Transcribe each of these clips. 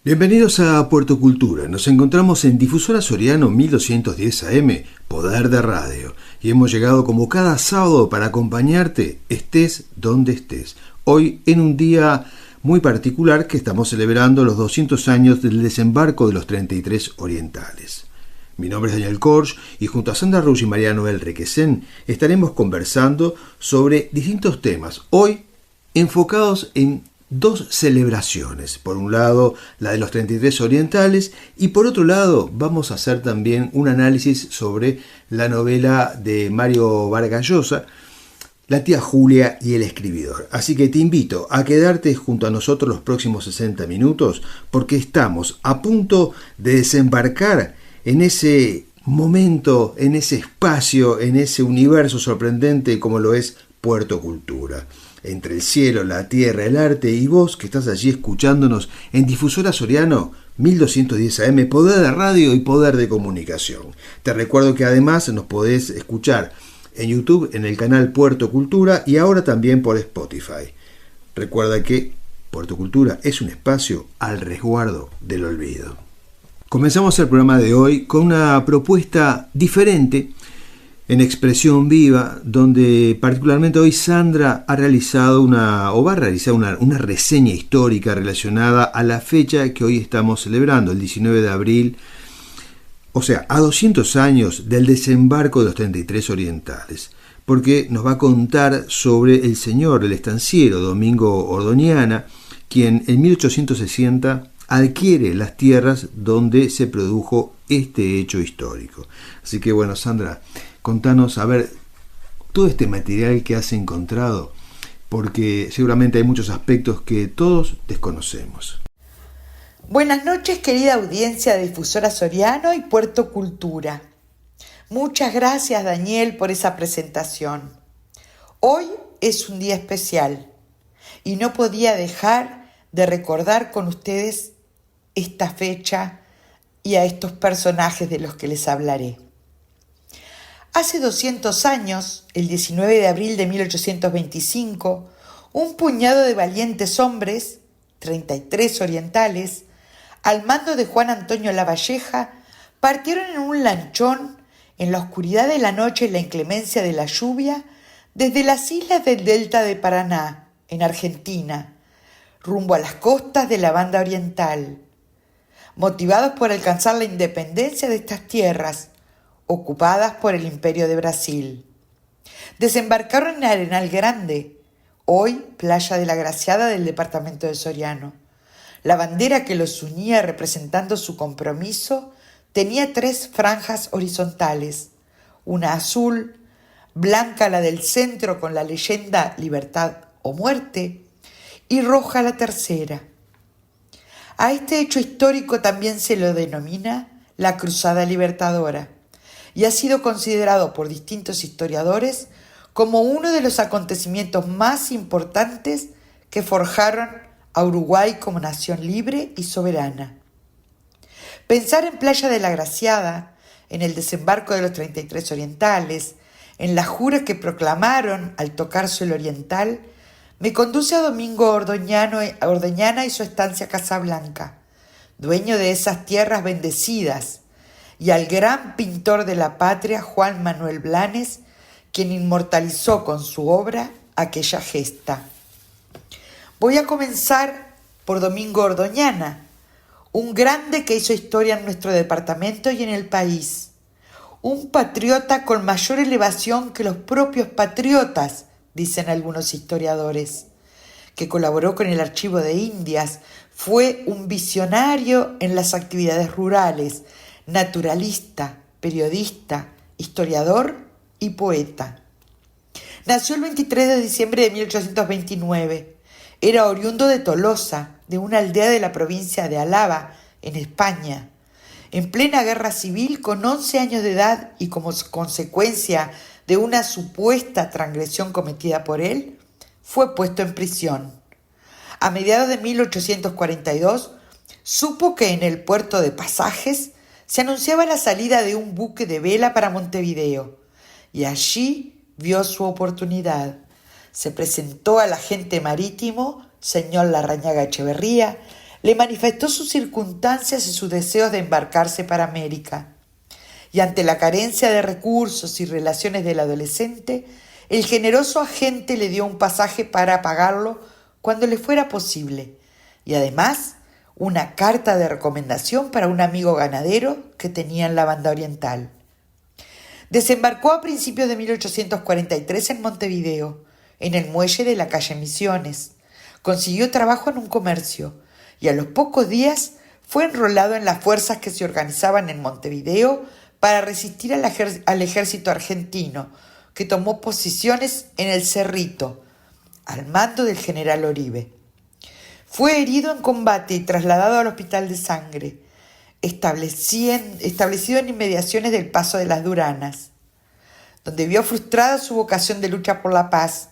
Bienvenidos a Puerto Cultura. Nos encontramos en Difusora Soriano 1210 AM, Poder de Radio. Y hemos llegado como cada sábado para acompañarte, estés donde estés. Hoy en un día muy particular que estamos celebrando los 200 años del desembarco de los 33 orientales. Mi nombre es Daniel Korsch y junto a Sandra Rush y María Noel Requesén estaremos conversando sobre distintos temas, hoy enfocados en dos celebraciones. Por un lado, la de los 33 orientales y por otro lado, vamos a hacer también un análisis sobre la novela de Mario Vargas Llosa, La tía Julia y el escribidor. Así que te invito a quedarte junto a nosotros los próximos 60 minutos porque estamos a punto de desembarcar en ese momento, en ese espacio, en ese universo sorprendente como lo es Puerto Cultura. Entre el cielo, la tierra, el arte y vos que estás allí escuchándonos en Difusora Soriano 1210 AM, poder de radio y poder de comunicación. Te recuerdo que además nos podés escuchar en YouTube en el canal Puerto Cultura y ahora también por Spotify. Recuerda que Puerto Cultura es un espacio al resguardo del olvido. Comenzamos el programa de hoy con una propuesta diferente en expresión viva, donde particularmente hoy Sandra ha realizado va a realizar una reseña histórica relacionada a la fecha que hoy estamos celebrando, el 19 de abril, o sea, a 200 años del desembarco de los 33 orientales, porque nos va a contar sobre el señor, el estanciero Domingo Ordoñana, quien en 1860 adquiere las tierras donde se produjo este hecho histórico. Así que bueno, Sandra, contanos, a ver, todo este material que has encontrado, porque seguramente hay muchos aspectos que todos desconocemos. Buenas noches, querida audiencia de Difusora Soriano y Puerto Cultura. Muchas gracias, Daniel, por esa presentación. Hoy es un día especial y no podía dejar de recordar con ustedes esta fecha y a estos personajes de los que les hablaré. Hace 200 años, el 19 de abril de 1825, un puñado de valientes hombres, 33 orientales, al mando de Juan Antonio Lavalleja, partieron en un lanchón en la oscuridad de la noche y la inclemencia de la lluvia desde las islas del delta de Paraná, en Argentina, rumbo a las costas de la Banda Oriental, motivados por alcanzar la independencia de estas tierras, ocupadas por el Imperio de Brasil. Desembarcaron en Arenal Grande, hoy Playa de la Graciada del departamento de Soriano. La bandera que los unía representando su compromiso tenía 3 franjas horizontales, una azul, blanca la del centro con la leyenda Libertad o Muerte, y roja la tercera. A este hecho histórico también se lo denomina la Cruzada Libertadora y ha sido considerado por distintos historiadores como uno de los acontecimientos más importantes que forjaron a Uruguay como nación libre y soberana. Pensar en Playa de la Graciada, en el desembarco de los 33 orientales, en la jura que proclamaron al tocar suelo oriental, me conduce a Domingo Ordoñana y su estancia Casablanca, dueño de esas tierras bendecidas, y al gran pintor de la patria Juan Manuel Blanes, quien inmortalizó con su obra aquella gesta. Voy a comenzar por Domingo Ordoñana, un grande que hizo historia en nuestro departamento y en el país, un patriota con mayor elevación que los propios patriotas, dicen algunos historiadores, que colaboró con el Archivo de Indias, fue un visionario en las actividades rurales, naturalista, periodista, historiador y poeta. Nació el 23 de diciembre de 1829. Era oriundo de Tolosa, de una aldea de la provincia de Álava, en España. En plena guerra civil, con 11 años de edad y como consecuencia de una supuesta transgresión cometida por él, fue puesto en prisión. A mediados de 1842, supo que en el puerto de Pasajes se anunciaba la salida de un buque de vela para Montevideo, y allí vio su oportunidad. Se presentó al agente marítimo, señor Larrañaga Echeverría, le manifestó sus circunstancias y sus deseos de embarcarse para América. Y ante la carencia de recursos y relaciones del adolescente, el generoso agente le dio un pasaje para pagarlo cuando le fuera posible, y además una carta de recomendación para un amigo ganadero que tenía en la banda oriental. Desembarcó a principios de 1843 en Montevideo, en el muelle de la calle Misiones. Consiguió trabajo en un comercio y a los pocos días fue enrolado en las fuerzas que se organizaban en Montevideo para resistir al ejército argentino, que tomó posiciones en el Cerrito, al mando del general Oribe. Fue herido en combate y trasladado al Hospital de Sangre, establecido en inmediaciones del Paso de las Duranas, donde vio frustrada su vocación de lucha por la paz,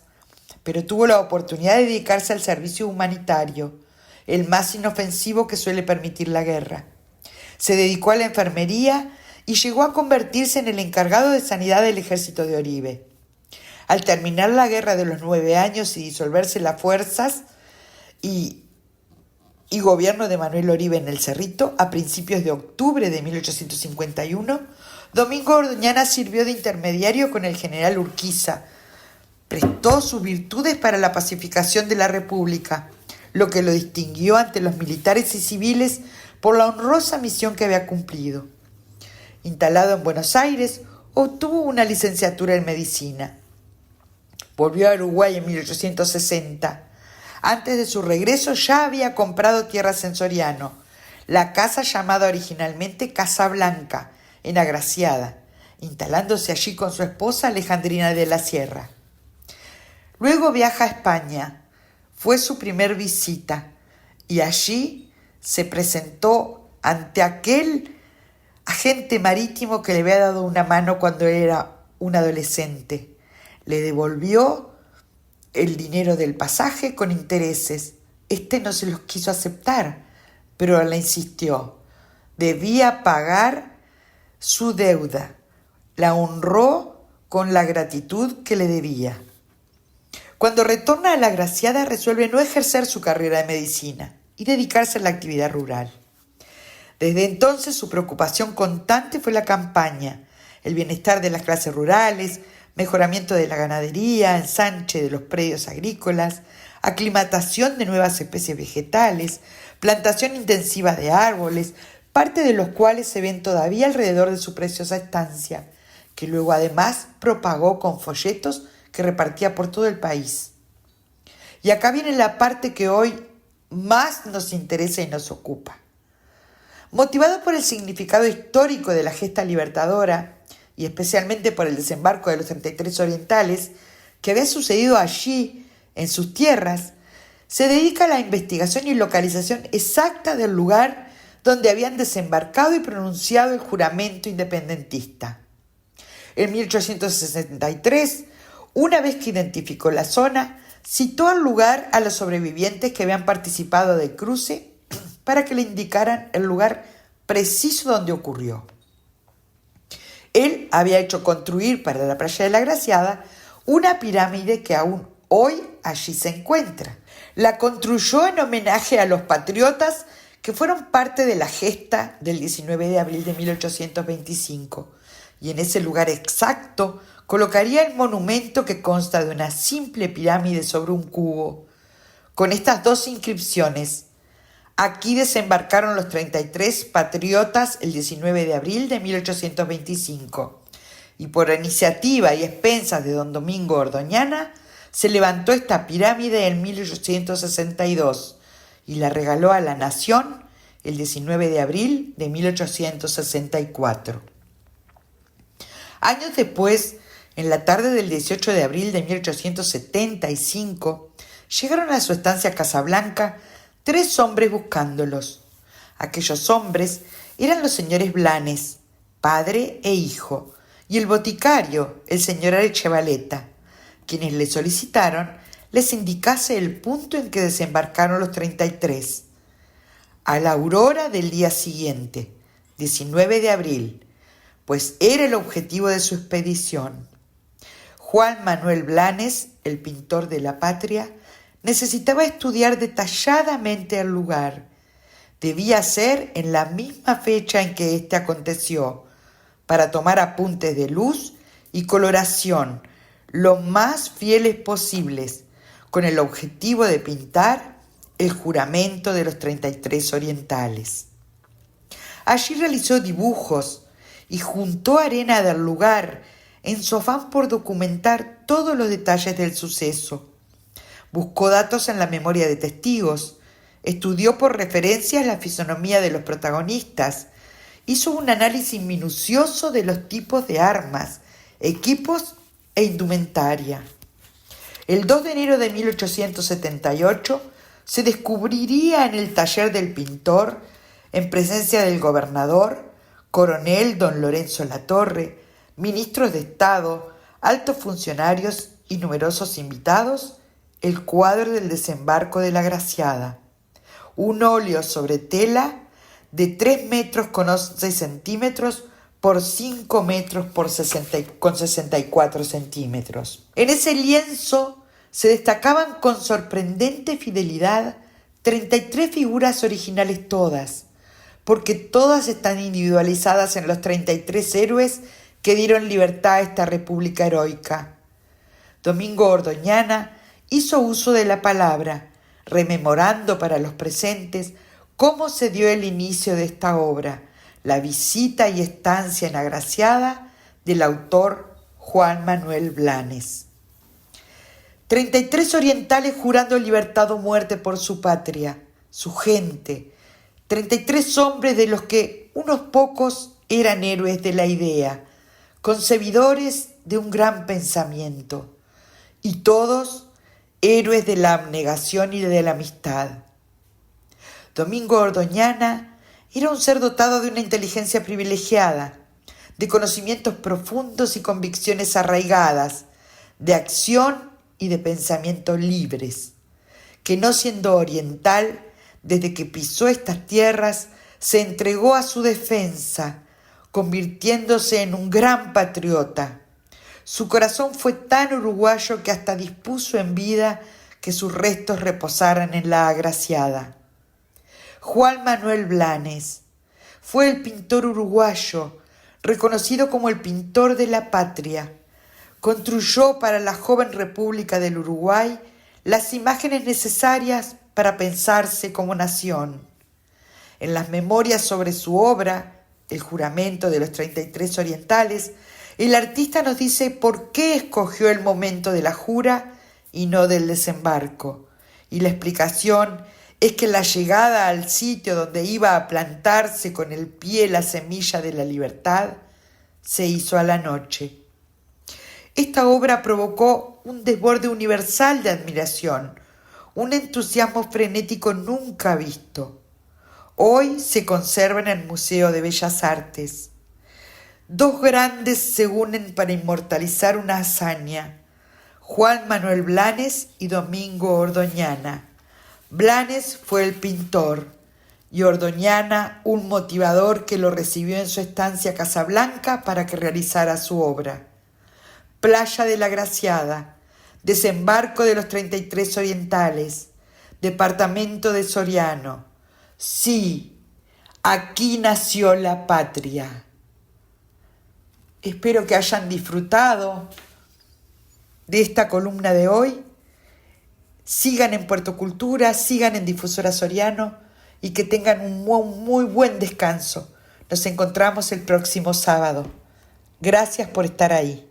pero tuvo la oportunidad de dedicarse al servicio humanitario, el más inofensivo que suele permitir la guerra. Se dedicó a la enfermería y llegó a convertirse en el encargado de sanidad del ejército de Oribe. Al terminar la guerra de los 9 años y disolverse las fuerzas y gobierno de Manuel Oribe en el Cerrito, a principios de octubre de 1851, Domingo Ordoñana sirvió de intermediario con el general Urquiza. Prestó sus virtudes para la pacificación de la República, lo que lo distinguió ante los militares y civiles por la honrosa misión que había cumplido. Instalado en Buenos Aires, obtuvo una licenciatura en medicina. Volvió a Uruguay en 1860. Antes de su regreso ya había comprado tierras en Soriano, la casa llamada originalmente Casa Blanca, en Agraciada, instalándose allí con su esposa Alejandrina de la Sierra. Luego viaja a España. Fue su primer visita y allí se presentó ante aquel agente marítimo que le había dado una mano cuando era un adolescente. Le devolvió el dinero del pasaje con intereses. No se los quiso aceptar, pero le insistió. Debía pagar su deuda. La honró con la gratitud que le debía. Cuando retorna a la Agraciada, resuelve no ejercer su carrera de medicina y dedicarse a la actividad rural. Desde entonces su preocupación constante fue la campaña, el bienestar de las clases rurales, mejoramiento de la ganadería, ensanche de los predios agrícolas, aclimatación de nuevas especies vegetales, plantación intensiva de árboles, parte de los cuales se ven todavía alrededor de su preciosa estancia, que luego además propagó con folletos que repartía por todo el país. Y acá viene la parte que hoy más nos interesa y nos ocupa. Motivado por el significado histórico de la gesta libertadora y especialmente por el desembarco de los 33 orientales que había sucedido allí en sus tierras, se dedica a la investigación y localización exacta del lugar donde habían desembarcado y pronunciado el juramento independentista. En 1863, una vez que identificó la zona, citó al lugar a los sobrevivientes que habían participado del cruce para que le indicaran el lugar preciso donde ocurrió. Él había hecho construir para la playa de la Agraciada una pirámide que aún hoy allí se encuentra. La construyó en homenaje a los patriotas que fueron parte de la gesta del 19 de abril de 1825, y en ese lugar exacto colocaría el monumento que consta de una simple pirámide sobre un cubo, con estas dos inscripciones: aquí desembarcaron los 33 patriotas el 19 de abril de 1825, y por iniciativa y expensas de don Domingo Ordoñana se levantó esta pirámide en 1862 y la regaló a la nación el 19 de abril de 1864. Años después, en la tarde del 18 de abril de 1875, llegaron a su estancia Casablanca 3 hombres buscándolos. Aquellos hombres eran los señores Blanes, padre e hijo, y el boticario, el señor Arechevaleta, quienes le solicitaron les indicase el punto en que desembarcaron los 33. A la aurora del día siguiente, 19 de abril, pues era el objetivo de su expedición. Juan Manuel Blanes, el pintor de la patria, necesitaba estudiar detalladamente el lugar Debía ser en la misma fecha en que éste aconteció, para tomar apuntes de luz y coloración lo más fieles posibles, con el objetivo de pintar el juramento de los 33 orientales. Allí realizó dibujos y juntó arena del lugar en su afán por documentar todos los detalles del suceso. Buscó datos en la memoria de testigos, estudió por referencias la fisonomía de los protagonistas, hizo un análisis minucioso de los tipos de armas, equipos e indumentaria. El 2 de enero de 1878 se descubriría en el taller del pintor, en presencia del gobernador, coronel don Lorenzo Latorre, ministros de Estado, altos funcionarios y numerosos invitados, el cuadro del desembarco de la Agraciada, un óleo sobre tela de 3 metros con 11 centímetros por 5 metros con 64 centímetros. En ese lienzo se destacaban con sorprendente fidelidad 33 figuras originales todas, porque todas están individualizadas en los 33 héroes que dieron libertad a esta república heroica. Domingo Ordoñana hizo uso de la palabra, rememorando para los presentes cómo se dio el inicio de esta obra, la visita y estancia en Agraciada del autor Juan Manuel Blanes. 33 orientales jurando libertad o muerte por su patria, su gente. 33 hombres de los que unos pocos eran héroes de la idea, concebidores de un gran pensamiento, y todos héroes de la abnegación y de la amistad. Domingo Ordoñana era un ser dotado de una inteligencia privilegiada, de conocimientos profundos y convicciones arraigadas, de acción y de pensamiento libres, que no siendo oriental, desde que pisó estas tierras, se entregó a su defensa, convirtiéndose en un gran patriota. Su corazón fue tan uruguayo que hasta dispuso en vida que sus restos reposaran en la Agraciada. Juan Manuel Blanes fue el pintor uruguayo, reconocido como el pintor de la patria. Construyó para la joven República del Uruguay las imágenes necesarias para pensarse como nación. En las memorias sobre su obra, El juramento de los 33 orientales, el artista nos dice por qué escogió el momento de la jura y no del desembarco. Y la explicación es que la llegada al sitio donde iba a plantarse con el pie la semilla de la libertad se hizo a la noche. Esta obra provocó un desborde universal de admiración, un entusiasmo frenético nunca visto. Hoy se conserva en el Museo de Bellas Artes. Dos grandes se unen para inmortalizar una hazaña: Juan Manuel Blanes y Domingo Ordoñana. Blanes fue el pintor y Ordoñana un motivador que lo recibió en su estancia a Casablanca para que realizara su obra. Playa de la Agraciada, desembarco de los 33 orientales, departamento de Soriano. Sí, aquí nació la patria. Espero que hayan disfrutado de esta columna de hoy. Sigan en Puerto Cultura, sigan en Difusora Soriano y que tengan un muy buen descanso. Nos encontramos el próximo sábado. Gracias por estar ahí.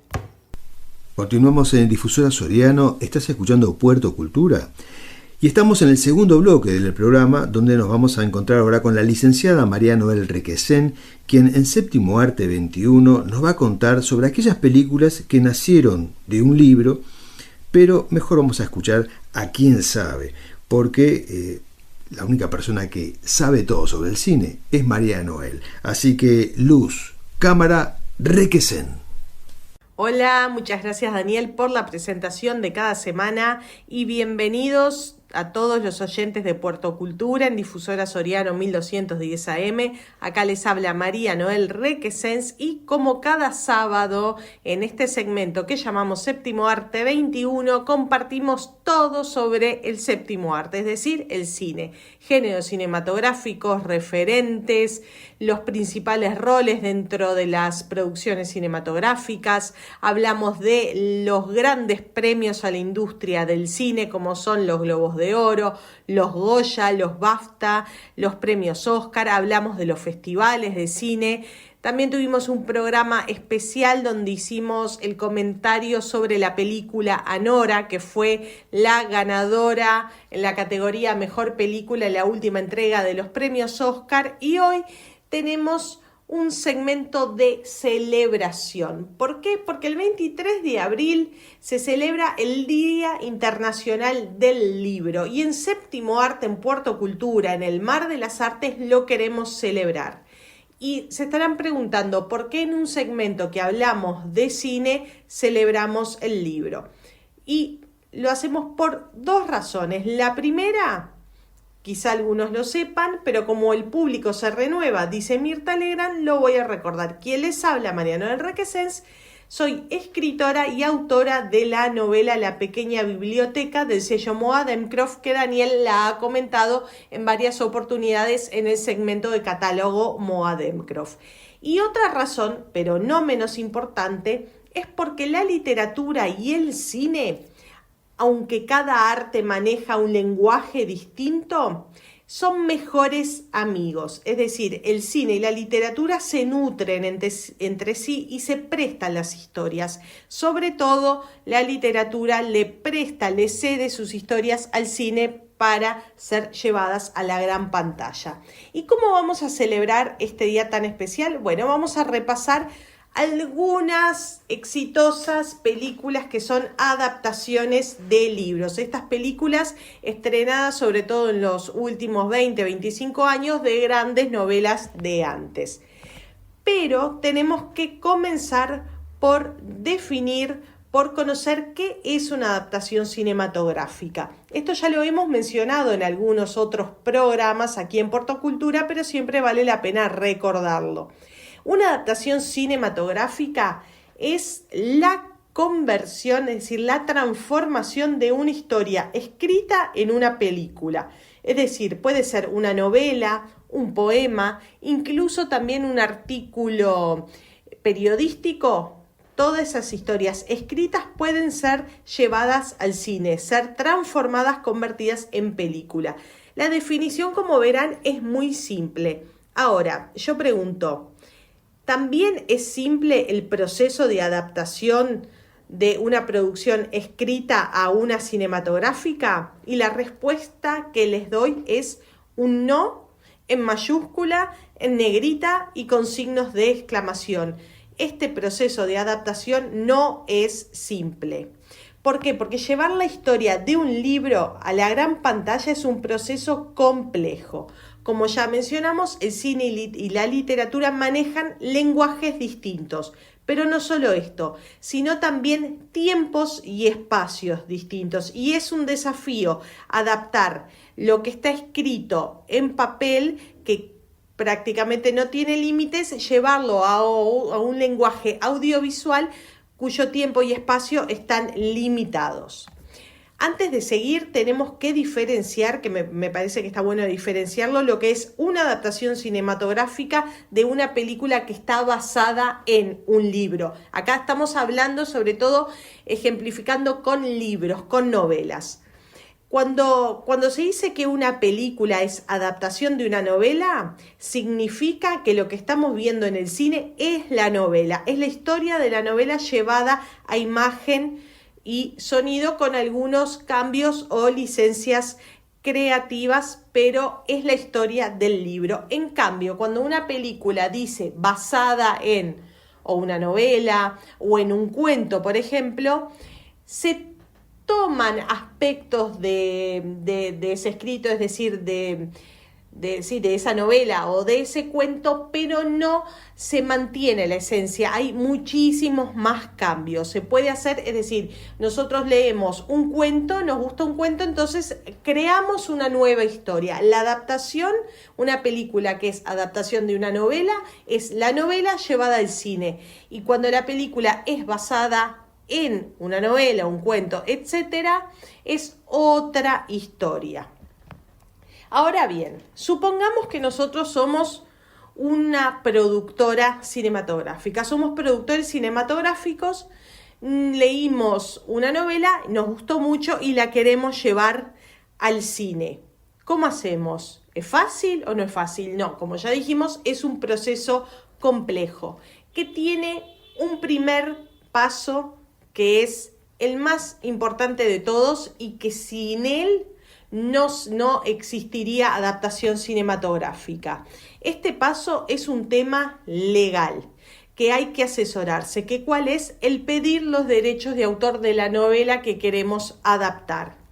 Continuamos en Difusora Soriano, estás escuchando Puerto Cultura y estamos en el segundo bloque del programa, donde nos vamos a encontrar ahora con la licenciada María Noel Requesén, quien en Séptimo Arte 21 nos va a contar sobre aquellas películas que nacieron de un libro, pero mejor vamos a escuchar a quien sabe, porque la única persona que sabe todo sobre el cine es María Noel. Así que luz, cámara, Requesén. Hola, muchas gracias Daniel por la presentación de cada semana y bienvenidos a todos los oyentes de Puerto Cultura en Difusora Soriano 1210 AM. Acá les habla María Noel Requesens y como cada sábado en este segmento que llamamos Séptimo Arte 21 compartimos todo sobre el séptimo arte, es decir, el cine, géneros cinematográficos, referentes, los principales roles dentro de las producciones cinematográficas. Hablamos de los grandes premios a la industria del cine como son los Globos de Oro, los Goya, los BAFTA, los premios Oscar. Hablamos de los festivales de cine. También tuvimos un programa especial donde hicimos el comentario sobre la película Anora, que fue la ganadora en la categoría Mejor Película en la última entrega de los premios Oscar. Y hoy tenemos un segmento de celebración. ¿Por qué? Porque el 23 de abril se celebra el Día Internacional del Libro y en Séptimo Arte, en Puerto Cultura, en el Mar de las Artes, lo queremos celebrar. Y se estarán preguntando por qué en un segmento que hablamos de cine celebramos el libro. Y lo hacemos por dos razones. La primera, quizá algunos lo sepan, pero como el público se renueva, dice Mirta Legrand, lo voy a recordar. Quien les habla, María Noel Requesens, soy escritora y autora de la novela La Pequeña Biblioteca del sello Moademcroft, que Daniel la ha comentado en varias oportunidades en el segmento de catálogo Moademcroft. Y otra razón, pero no menos importante, es porque la literatura y el cine, aunque cada arte maneja un lenguaje distinto, son mejores amigos. Es decir, el cine y la literatura se nutren entre sí y se prestan las historias. Sobre todo, la literatura le cede sus historias al cine para ser llevadas a la gran pantalla. ¿Y cómo vamos a celebrar este día tan especial? Bueno, vamos a repasar algunas exitosas películas que son adaptaciones de libros. Estas películas estrenadas sobre todo en los últimos 20-25 años de grandes novelas de antes. Pero tenemos que comenzar por definir, por conocer qué es una adaptación cinematográfica. Esto ya lo hemos mencionado en algunos otros programas aquí en Puerto Cultura, pero siempre vale la pena recordarlo. Una adaptación cinematográfica es la conversión, es decir, la transformación de una historia escrita en una película. Es decir, puede ser una novela, un poema, incluso también un artículo periodístico. Todas esas historias escritas pueden ser llevadas al cine, ser transformadas, convertidas en película. La definición, como verán, es muy simple. Ahora, yo pregunto, ¿también es simple el proceso de adaptación de una producción escrita a una cinematográfica? Y la respuesta que les doy es un no en mayúscula, en negrita y con signos de exclamación. Este proceso de adaptación no es simple. ¿Por qué? Porque llevar la historia de un libro a la gran pantalla es un proceso complejo. Como ya mencionamos, el cine y la literatura manejan lenguajes distintos, pero no solo esto, sino también tiempos y espacios distintos. Y es un desafío adaptar lo que está escrito en papel, que prácticamente no tiene límites, llevarlo a un lenguaje audiovisual cuyo tiempo y espacio están limitados. Antes de seguir, tenemos que diferenciar, que me parece que está bueno diferenciarlo, lo que es una adaptación cinematográfica de una película que está basada en un libro. Acá estamos hablando, sobre todo, ejemplificando con libros, con novelas. Cuando se dice que una película es adaptación de una novela, significa que lo que estamos viendo en el cine es la novela, es la historia de la novela llevada a imagen y sonido con algunos cambios o licencias creativas, pero es la historia del libro. En cambio, cuando una película dice basada en, o una novela, o en un cuento, por ejemplo, se toman aspectos de ese escrito, es decir, de de esa novela o de ese cuento, pero no se mantiene la esencia. Hay muchísimos más cambios. Se puede hacer, es decir, nosotros leemos un cuento, nos gusta un cuento, entonces creamos una nueva historia. La adaptación, una película que es adaptación de una novela, es la novela llevada al cine. Y cuando la película es basada en una novela, un cuento, etcétera, es otra historia. Ahora bien, supongamos que nosotros somos una productora cinematográfica, somos productores cinematográficos, leímos una novela, nos gustó mucho y la queremos llevar al cine. ¿Cómo hacemos? ¿Es fácil o no es fácil? No, como ya dijimos, es un proceso complejo que tiene un primer paso que es el más importante de todos y que sin él no existiría adaptación cinematográfica. Este paso es un tema legal que hay que asesorarse, que cuál es el pedir los derechos de autor de la novela que queremos adaptar.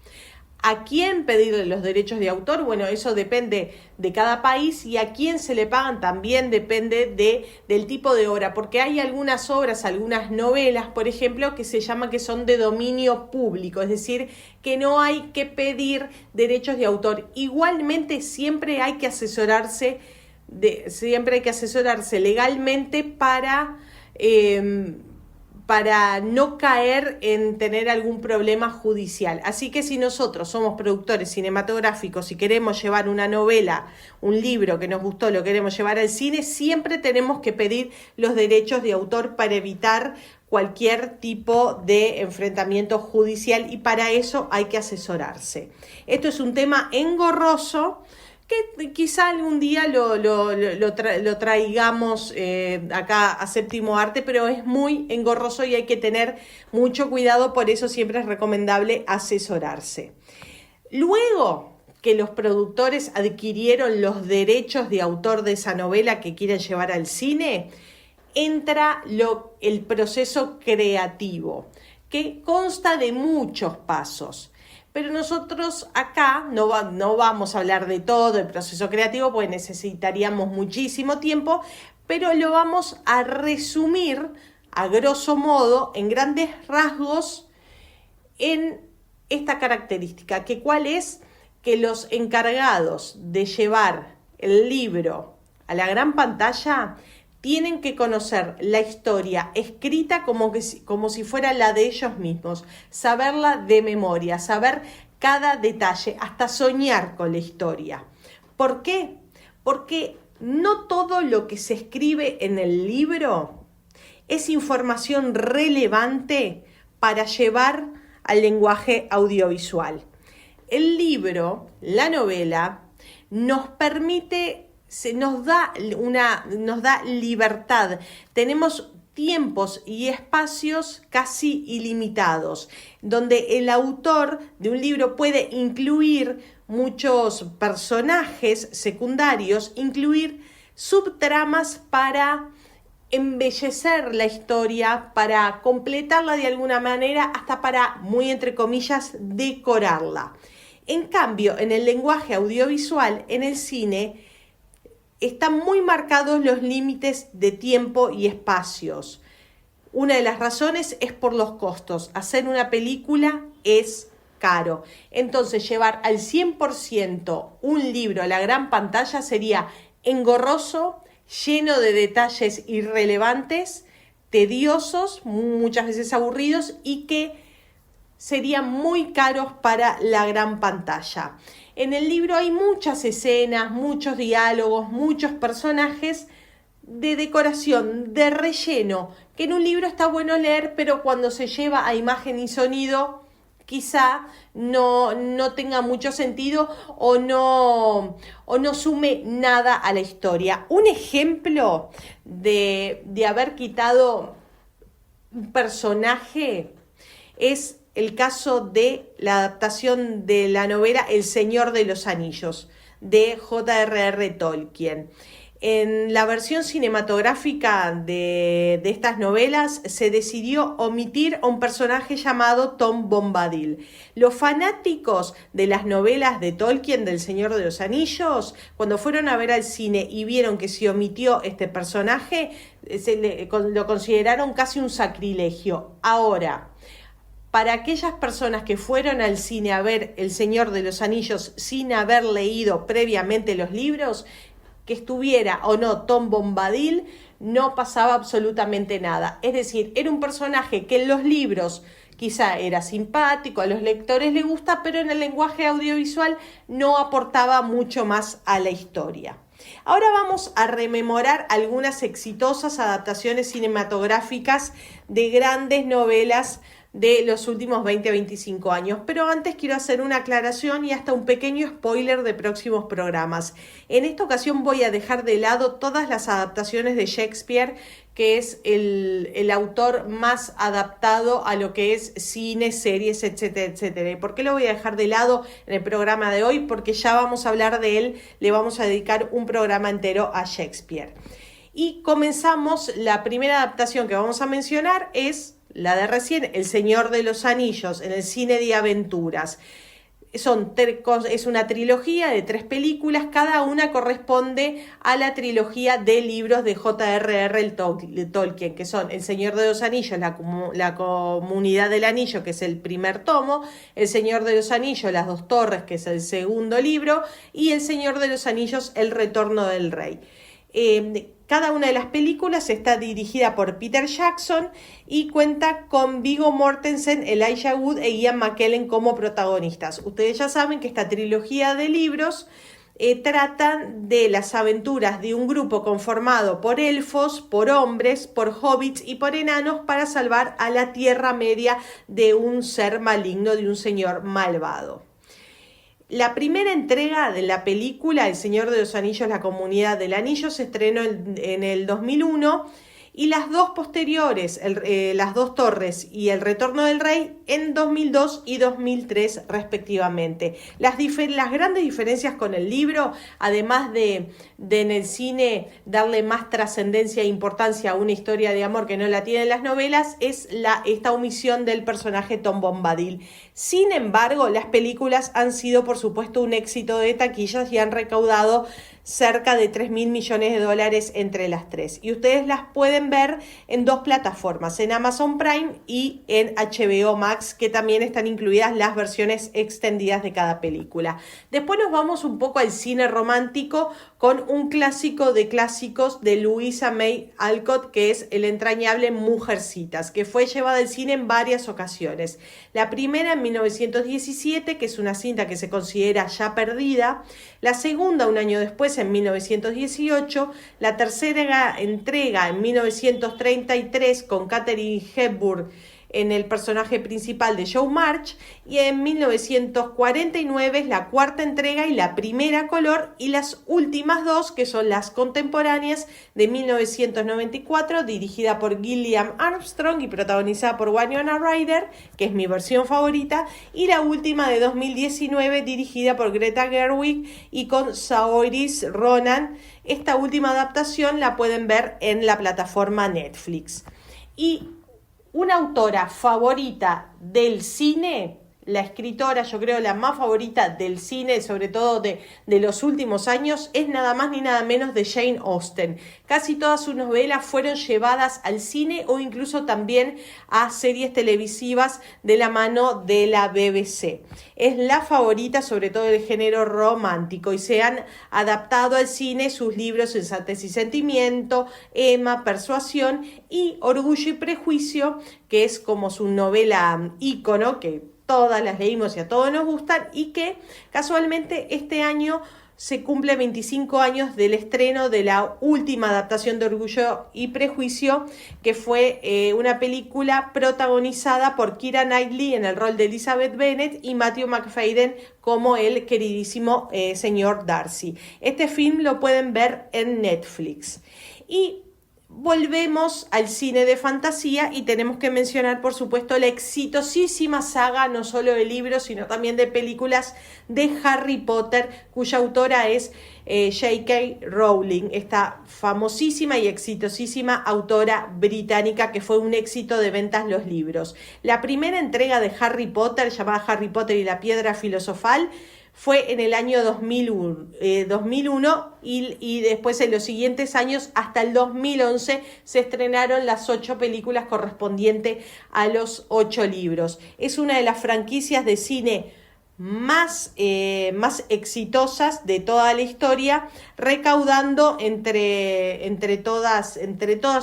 ¿A quién pedirle los derechos de autor? Bueno, eso depende de cada país, y a quién se le pagan también depende del tipo de obra, porque hay algunas obras, algunas novelas, por ejemplo, que se llama que son de dominio público, es decir, que no hay que pedir derechos de autor. Igualmente siempre hay que asesorarse legalmente para no caer en tener algún problema judicial. Así que si nosotros somos productores cinematográficos y queremos llevar una novela, un libro que nos gustó, lo queremos llevar al cine, siempre tenemos que pedir los derechos de autor para evitar cualquier tipo de enfrentamiento judicial, y para eso hay que asesorarse. Esto es un tema engorroso que quizá algún día lo traigamos acá a Séptimo Arte, pero es muy engorroso y hay que tener mucho cuidado, por eso siempre es recomendable asesorarse. Luego que los productores adquirieron los derechos de autor de esa novela que quieren llevar al cine, entra el proceso creativo, que consta de muchos pasos. Pero nosotros acá no vamos a hablar de todo el proceso creativo, porque necesitaríamos muchísimo tiempo, pero lo vamos a resumir a grosso modo, en grandes rasgos, en esta característica, que cuál es que los encargados de llevar el libro a la gran pantalla tienen que conocer la historia escrita como si fuera la de ellos mismos, saberla de memoria, saber cada detalle, hasta soñar con la historia. ¿Por qué? Porque no todo lo que se escribe en el libro es información relevante para llevar al lenguaje audiovisual. El libro, la novela, nos da libertad. Tenemos tiempos y espacios casi ilimitados, donde el autor de un libro puede incluir muchos personajes secundarios, incluir subtramas para embellecer la historia, para completarla de alguna manera, hasta para, muy entre comillas, decorarla. En cambio, en el lenguaje audiovisual, en el cine, están muy marcados los límites de tiempo y espacios. Una de las razones es por los costos. Hacer una película es caro. Entonces, llevar al 100% un libro a la gran pantalla sería engorroso, lleno de detalles irrelevantes, tediosos, muchas veces aburridos, y que serían muy caros para la gran pantalla. En el libro hay muchas escenas, muchos diálogos, muchos personajes de decoración, de relleno, que en un libro está bueno leer, pero cuando se lleva a imagen y sonido quizá no tenga mucho sentido o no sume nada a la historia. Un ejemplo de haber quitado un personaje es el caso de la adaptación de la novela El Señor de los Anillos, de J.R.R. Tolkien. En la versión cinematográfica de estas novelas se decidió omitir a un personaje llamado Tom Bombadil. Los fanáticos de las novelas de Tolkien, del Señor de los Anillos, cuando fueron a ver al cine y vieron que se omitió este personaje, lo consideraron casi un sacrilegio. Ahora, para aquellas personas que fueron al cine a ver El Señor de los Anillos sin haber leído previamente los libros, que estuviera o no Tom Bombadil, no pasaba absolutamente nada. Es decir, era un personaje que en los libros quizá era simpático, a los lectores les gusta, pero en el lenguaje audiovisual no aportaba mucho más a la historia. Ahora vamos a rememorar algunas exitosas adaptaciones cinematográficas de grandes novelas de los últimos 20-25 años. Pero antes quiero hacer una aclaración y hasta un pequeño spoiler de próximos programas. En esta ocasión voy a dejar de lado todas las adaptaciones de Shakespeare, que es el autor más adaptado a lo que es cine, series, etcétera, etcétera. ¿Y por qué lo voy a dejar de lado en el programa de hoy? Porque ya vamos a hablar de él, le vamos a dedicar un programa entero a Shakespeare. Y comenzamos, la primera adaptación que vamos a mencionar es la de recién, El Señor de los Anillos, en el cine de aventuras. Es una trilogía de 3 películas, cada una corresponde a la trilogía de libros de J.R.R. Tolkien, que son El Señor de los Anillos, la Comunidad del Anillo, que es el primer tomo, El Señor de los Anillos, Las Dos Torres, que es el segundo libro, y El Señor de los Anillos, El Retorno del Rey. Cada una de las películas está dirigida por Peter Jackson y cuenta con Viggo Mortensen, Elijah Wood e Ian McKellen como protagonistas. Ustedes ya saben que esta trilogía de libros tratan de las aventuras de un grupo conformado por elfos, por hombres, por hobbits y por enanos para salvar a la Tierra Media de un ser maligno, de un señor malvado. La primera entrega de la película El Señor de los Anillos, la Comunidad del Anillo, se estrenó en el 2001 y las dos posteriores, Las Dos Torres y El Retorno del Rey, en 2002 y 2003 respectivamente. Las grandes diferencias con el libro, además de en el cine darle más trascendencia e importancia a una historia de amor que no la tienen las novelas, es esta omisión del personaje Tom Bombadil. Sin embargo, las películas han sido, por supuesto, un éxito de taquillas y han recaudado cerca de $3.000 millones entre las 3. Y ustedes las pueden ver en 2 plataformas, en Amazon Prime y en HBO Max, que también están incluidas las versiones extendidas de cada película. Después nos vamos un poco al cine romántico con un clásico de clásicos de Louisa May Alcott, que es el entrañable Mujercitas, que fue llevada al cine en varias ocasiones. La primera en 1917, que es una cinta que se considera ya perdida. La segunda, un año después, en 1918. La tercera entrega en 1933 con Katharine Hepburn en el personaje principal de Joe March, y en 1949 es la cuarta entrega y la primera color, y las últimas 2, que son las contemporáneas, de 1994, dirigida por Gillian Armstrong y protagonizada por Winona Ryder, que es mi versión favorita, y la última de 2019, dirigida por Greta Gerwig y con Saoirse Ronan. Esta última adaptación la pueden ver en la plataforma Netflix. Y una autora favorita del cine, la escritora, yo creo, la más favorita del cine, sobre todo de los últimos años, es nada más ni nada menos de Jane Austen. Casi todas sus novelas fueron llevadas al cine o incluso también a series televisivas de la mano de la BBC. Es la favorita, sobre todo del género romántico, y se han adaptado al cine sus libros Sensatez y Sentimiento, Emma, Persuasión y Orgullo y Prejuicio, que es como su novela ícono, que todas las leímos y a todos nos gustan, y que casualmente este año se cumple 25 años del estreno de la última adaptación de Orgullo y Prejuicio, que fue una película protagonizada por Keira Knightley en el rol de Elizabeth Bennet y Matthew Macfadyen como el queridísimo señor Darcy. Este film lo pueden ver en Netflix. Y volvemos al cine de fantasía y tenemos que mencionar, por supuesto, la exitosísima saga, no solo de libros, sino también de películas de Harry Potter, cuya autora es J.K. Rowling, esta famosísima y exitosísima autora británica que fue un éxito de ventas los libros. La primera entrega de Harry Potter, llamada Harry Potter y la Piedra Filosofal, fue en el año 2001 y después en los siguientes años, hasta el 2011, se estrenaron las 8 películas correspondientes a los 8 libros. Es una de las franquicias de cine más exitosas de toda la historia, recaudando entre todas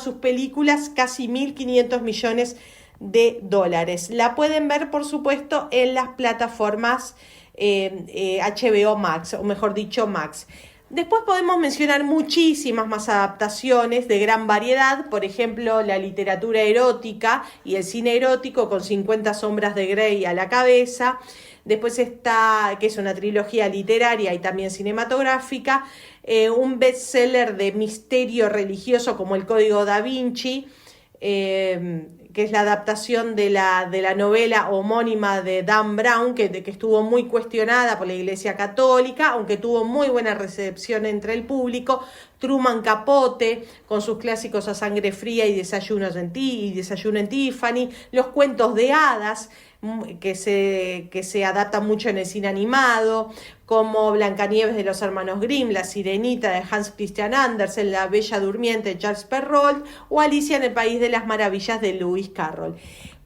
sus películas casi 1.500 millones de dólares. La pueden ver, por supuesto, en las plataformas HBO Max, o mejor dicho, Max. Después podemos mencionar muchísimas más adaptaciones de gran variedad, por ejemplo, la literatura erótica y el cine erótico con 50 sombras de Grey a la cabeza. Después está, que es una trilogía literaria y también cinematográfica, un bestseller de misterio religioso como El Código Da Vinci, que es la adaptación de la novela homónima de Dan Brown, que estuvo muy cuestionada por la Iglesia Católica, aunque tuvo muy buena recepción entre el público. Truman Capote, con sus clásicos A Sangre Fría y Desayuno en Tiffany, los cuentos de hadas, que se adaptan mucho en el cine animado, como Blancanieves de los hermanos Grimm, La Sirenita de Hans Christian Andersen, La Bella Durmiente de Charles Perrault o Alicia en el País de las Maravillas de Lewis Carroll.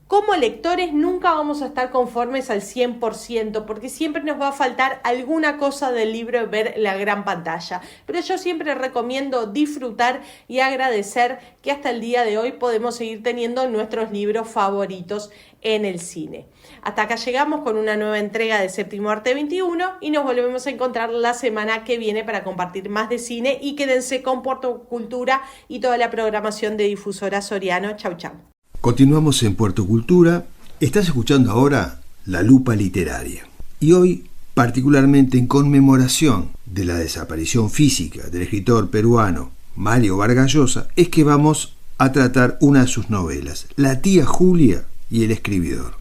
Como lectores nunca vamos a estar conformes al 100%, porque siempre nos va a faltar alguna cosa del libro y ver la gran pantalla. Pero yo siempre recomiendo disfrutar y agradecer que hasta el día de hoy podemos seguir teniendo nuestros libros favoritos en el cine. Hasta acá llegamos con una nueva entrega de Séptimo Arte 21 y nos volvemos a encontrar la semana que viene para compartir más de cine, y quédense con Puerto Cultura y toda la programación de Difusora Soriano. Chau, chau. Continuamos en Puerto Cultura. Estás escuchando ahora La Lupa Literaria. Y hoy, particularmente en conmemoración de la desaparición física del escritor peruano Mario Vargas Llosa, es que vamos a tratar una de sus novelas, La tía Julia y el escribidor.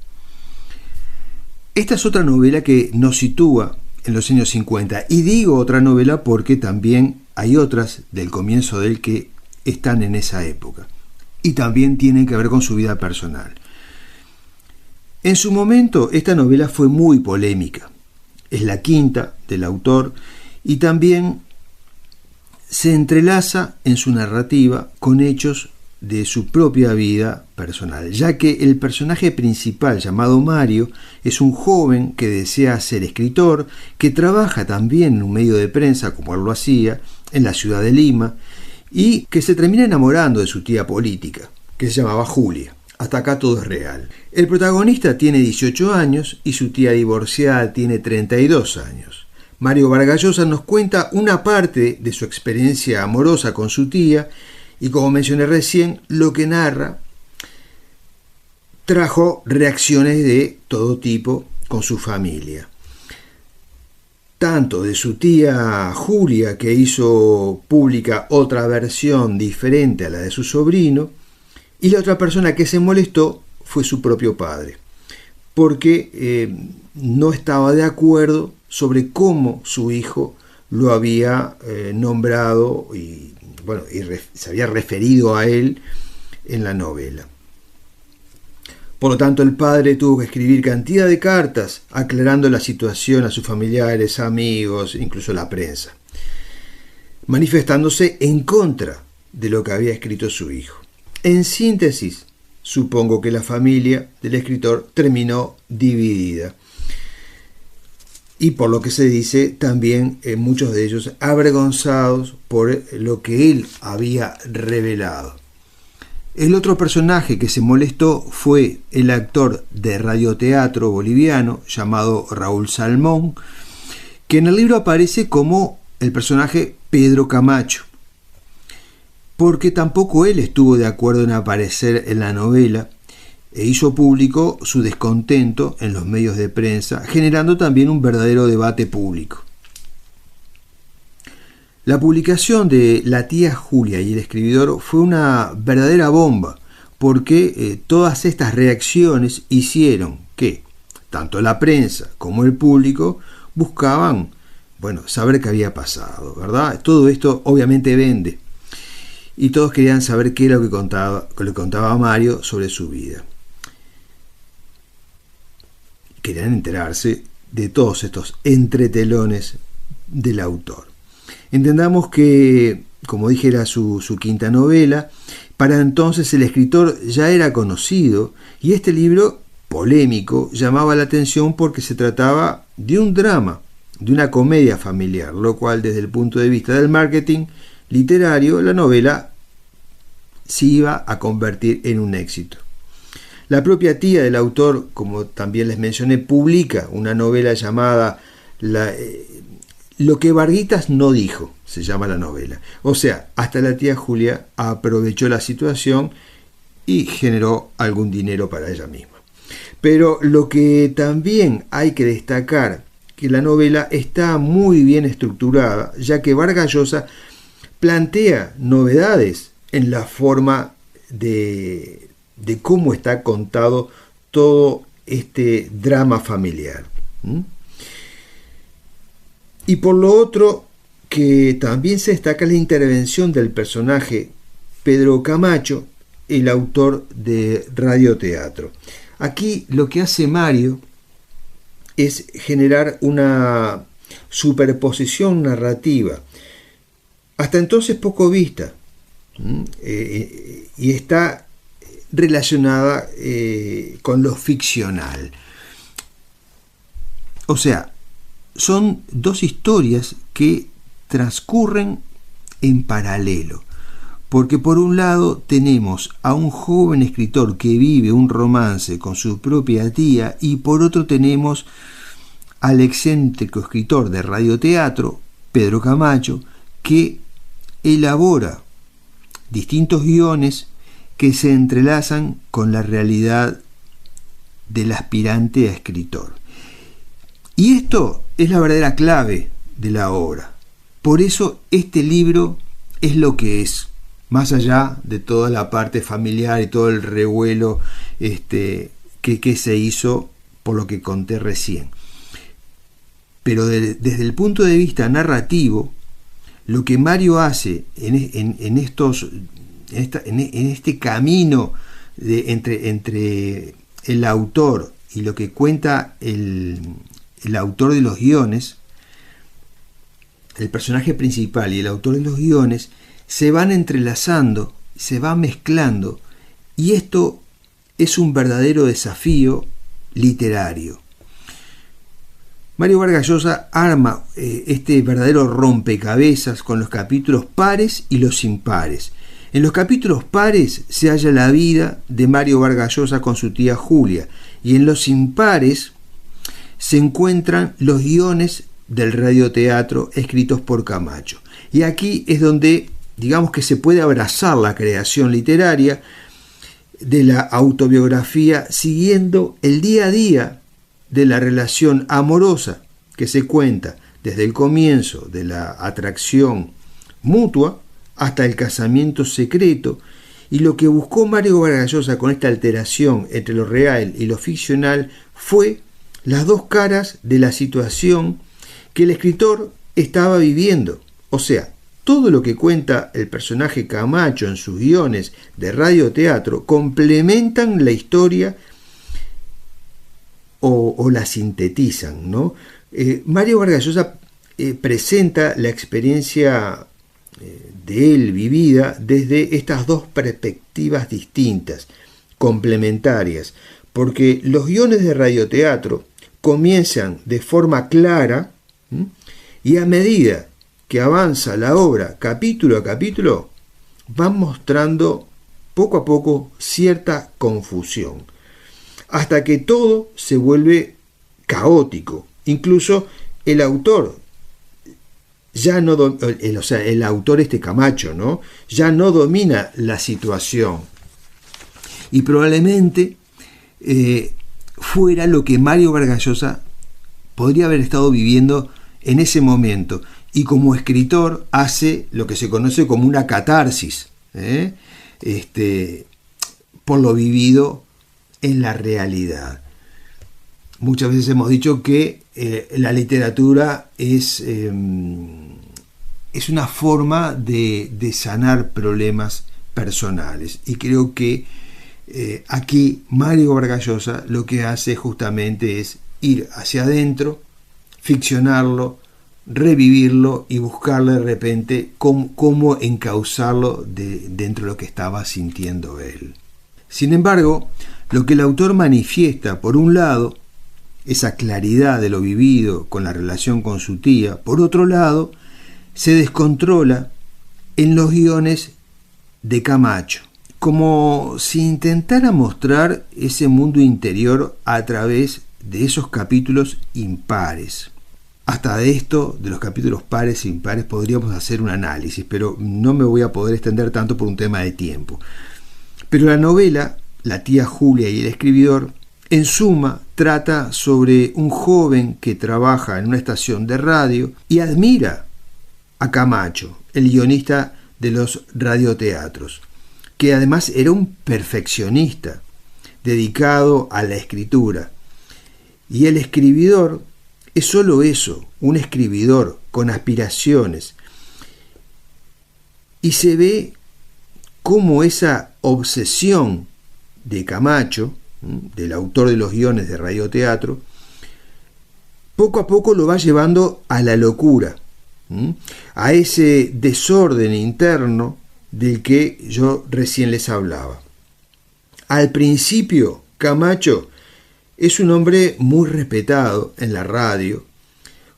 Esta es otra novela que nos sitúa en los años 50. Y digo otra novela porque también hay otras del comienzo del que están en esa época. Y también tienen que ver con su vida personal. En su momento, esta novela fue muy polémica. Es la quinta del autor y también se entrelaza en su narrativa con hechos de su propia vida personal, ya que el personaje principal, llamado Mario, es un joven que desea ser escritor, que trabaja también en un medio de prensa, como él lo hacía, en la ciudad de Lima, y que se termina enamorando de su tía política, que se llamaba Julia. Hasta acá todo es real. El protagonista tiene 18 años y su tía divorciada tiene 32 años. Mario Vargas Llosa nos cuenta una parte de su experiencia amorosa con su tía y, como mencioné recién, lo que narra trajo reacciones de todo tipo con su familia. Tanto de su tía Julia, que hizo pública otra versión diferente a la de su sobrino, y la otra persona que se molestó fue su propio padre, porque no estaba de acuerdo sobre cómo su hijo lo había nombrado y se había referido a él en la novela. Por lo tanto, el padre tuvo que escribir cantidad de cartas aclarando la situación a sus familiares, amigos, incluso a la prensa, manifestándose en contra de lo que había escrito su hijo. En síntesis, supongo que la familia del escritor terminó dividida. Y por lo que se dice, también muchos de ellos avergonzados por lo que él había revelado. El otro personaje que se molestó fue el actor de radioteatro boliviano llamado Raúl Salmón, que en el libro aparece como el personaje Pedro Camacho, porque tampoco él estuvo de acuerdo en aparecer en la novela e hizo público su descontento en los medios de prensa, generando también un verdadero debate público. La publicación de La tía Julia y el escribidor fue una verdadera bomba, porque todas estas reacciones hicieron que tanto la prensa como el público buscaban saber qué había pasado, ¿verdad? Todo esto obviamente vende. Y todos querían saber qué era lo que le contaba a Mario sobre su vida. Querían enterarse de todos estos entretelones del autor. Entendamos que, como dije, era su quinta novela. Para entonces el escritor ya era conocido y este libro, polémico, llamaba la atención porque se trataba de un drama, de una comedia familiar, lo cual desde el punto de vista del marketing literario, la novela se iba a convertir en un éxito. La propia tía del autor, como también les mencioné, publica una novela llamada Lo que Varguitas no dijo, se llama la novela. O sea, hasta la tía Julia aprovechó la situación y generó algún dinero para ella misma. Pero lo que también hay que destacar, que la novela está muy bien estructurada, ya que Vargas Llosa plantea novedades en la forma de cómo está contado todo este drama familiar. Y por lo otro, que también se destaca la intervención del personaje Pedro Camacho, el autor de radioteatro. Aquí lo que hace Mario es generar una superposición narrativa, hasta entonces poco vista, y está relacionada con lo ficcional. O sea, son dos historias que transcurren en paralelo, porque por un lado tenemos a un joven escritor que vive un romance con su propia tía y por otro tenemos al excéntrico escritor de radioteatro, Pedro Camacho, que elabora distintos guiones que se entrelazan con la realidad del aspirante a escritor. Y esto es la verdadera clave de la obra. Por eso este libro es lo que es, más allá de toda la parte familiar y todo el revuelo que se hizo por lo que conté recién. Pero desde el punto de vista narrativo, lo que Mario hace en este camino entre el autor y lo que cuenta el autor de los guiones, el personaje principal y el autor de los guiones, se van entrelazando, se van mezclando, y esto es un verdadero desafío literario. Mario Vargas Llosa arma este verdadero rompecabezas con los capítulos pares y los impares. En los capítulos pares se halla la vida de Mario Vargas Llosa con su tía Julia, y en los impares se encuentran los guiones del radioteatro escritos por Camacho. Y aquí es donde, digamos, que se puede abrazar la creación literaria de la autobiografía siguiendo el día a día de la relación amorosa que se cuenta desde el comienzo de la atracción mutua hasta el casamiento secreto. Y lo que buscó Mario Vargas Llosa con esta alteración entre lo real y lo ficcional fue las dos caras de la situación que el escritor estaba viviendo. O sea, todo lo que cuenta el personaje Camacho en sus guiones de radioteatro complementan la historia o la sintetizan, ¿no? Mario Vargas Llosa presenta la experiencia de él vivida desde estas dos perspectivas distintas, complementarias, porque los guiones de radioteatro comienzan de forma clara, y a medida que avanza la obra capítulo a capítulo, van mostrando poco a poco cierta confusión, hasta que todo se vuelve caótico. Incluso el autor ya no el autor Camacho, ¿no? Ya no domina la situación. Y probablemente fuera lo que Mario Vargas Llosa podría haber estado viviendo en ese momento. Y como escritor hace lo que se conoce como una catarsis, por lo vivido en la realidad. muchas veces hemos dicho que la literatura es una forma de sanar problemas personales. Y creo que aquí Mario Vargas Llosa lo que hace justamente es ir hacia adentro, ficcionarlo, revivirlo y buscarle de repente cómo encauzarlo dentro de lo que estaba sintiendo él. Sin embargo, lo que el autor manifiesta, por un lado, esa claridad de lo vivido con la relación con su tía, por otro lado, se descontrola en los guiones de Camacho, como si intentara mostrar ese mundo interior a través de esos capítulos impares. Hasta de esto, de los capítulos pares e impares, podríamos hacer un análisis, pero no me voy a poder extender tanto por un tema de tiempo. Pero la novela, La tía Julia y el escribidor, en suma, trata sobre un joven que trabaja en una estación de radio y admira a Camacho, el guionista de los radioteatros, que además era un perfeccionista, dedicado a la escritura. Y el escribidor es solo eso, un escribidor con aspiraciones. Y se ve cómo esa obsesión de Camacho, del autor de los guiones de radioteatro, poco a poco lo va llevando a la locura, a ese desorden interno del que yo recién les hablaba. Al principio, Camacho es un hombre muy respetado en la radio,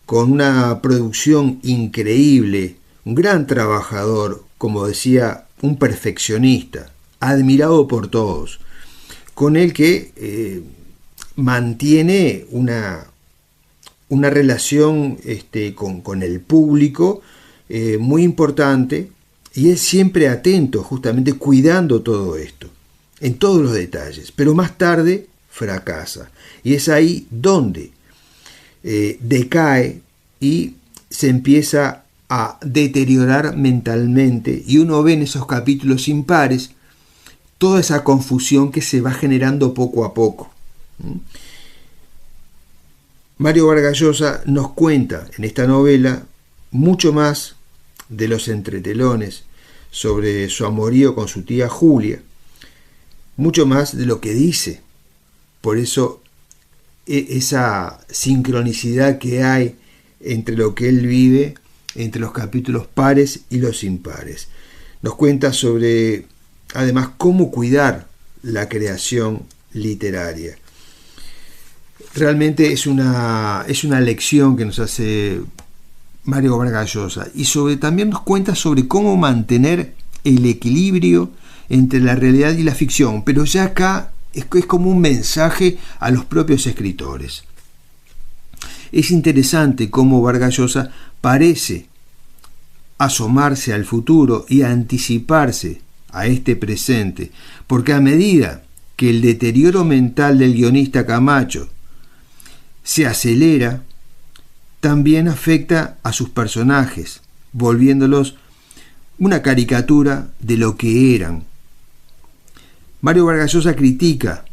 con una producción increíble, un gran trabajador, como decía, un perfeccionista, admirado por todos, con el que mantiene una relación con el público muy importante, y él siempre atento, justamente cuidando todo esto, en todos los detalles, pero más tarde fracasa, y es ahí donde decae y se empieza a deteriorar mentalmente, y uno ve en esos capítulos impares toda esa confusión que se va generando poco a poco. Mario Vargas Llosa nos cuenta en esta novela mucho más de los entretelones sobre su amorío con su tía Julia, mucho más de lo que dice. Por eso esa sincronicidad que hay entre lo que él vive, entre los capítulos pares y los impares. Nos cuenta sobre, además, cómo cuidar la creación literaria. Realmente es una lección que nos hace Mario Vargas Llosa, y también nos cuenta sobre cómo mantener el equilibrio entre la realidad y la ficción, pero ya acá es como un mensaje a los propios escritores. Es interesante cómo Vargas Llosa parece asomarse al futuro y anticiparse a este presente, porque a medida que el deterioro mental del guionista Camacho se acelera, también afecta a sus personajes, volviéndolos una caricatura de lo que eran. Mario Vargas Llosa critica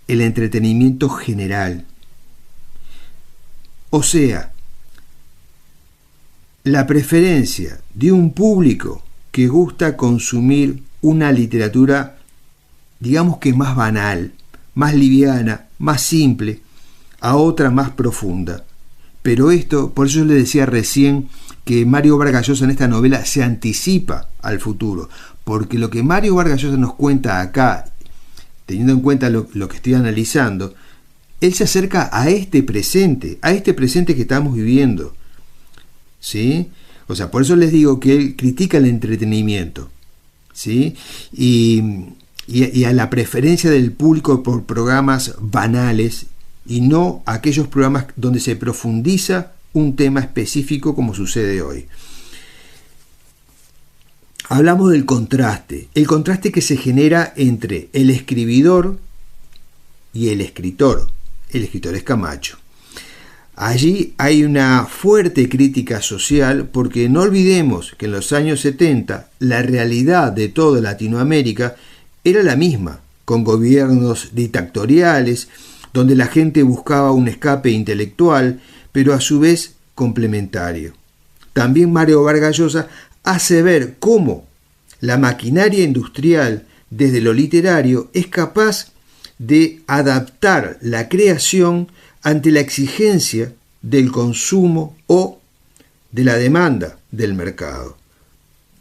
el entretenimiento general, o sea, la preferencia de un público que gusta consumir una literatura, digamos que más banal, más liviana, más simple, a otra más profunda. Pero esto, por eso yo le decía recién que Mario Vargas Llosa en esta novela se anticipa al futuro, porque lo que Mario Vargas Llosa nos cuenta acá, teniendo en cuenta lo que estoy analizando, él se acerca a este presente que estamos viviendo, ¿sí? O sea, por eso les digo que él critica el entretenimiento, ¿sí? Y a la preferencia del público por programas banales y no aquellos programas donde se profundiza un tema específico como sucede hoy. Hablamos del contraste, el contraste que se genera entre el escribidor y el escritor. El escritor es Camacho. Allí hay una fuerte crítica social, porque no olvidemos que en los años 70 la realidad de toda Latinoamérica era la misma, con gobiernos dictatoriales, donde la gente buscaba un escape intelectual, pero a su vez complementario. También Mario Vargas Llosa hace ver cómo la maquinaria industrial, desde lo literario, es capaz de adaptar la creación ante la exigencia del consumo o de la demanda del mercado.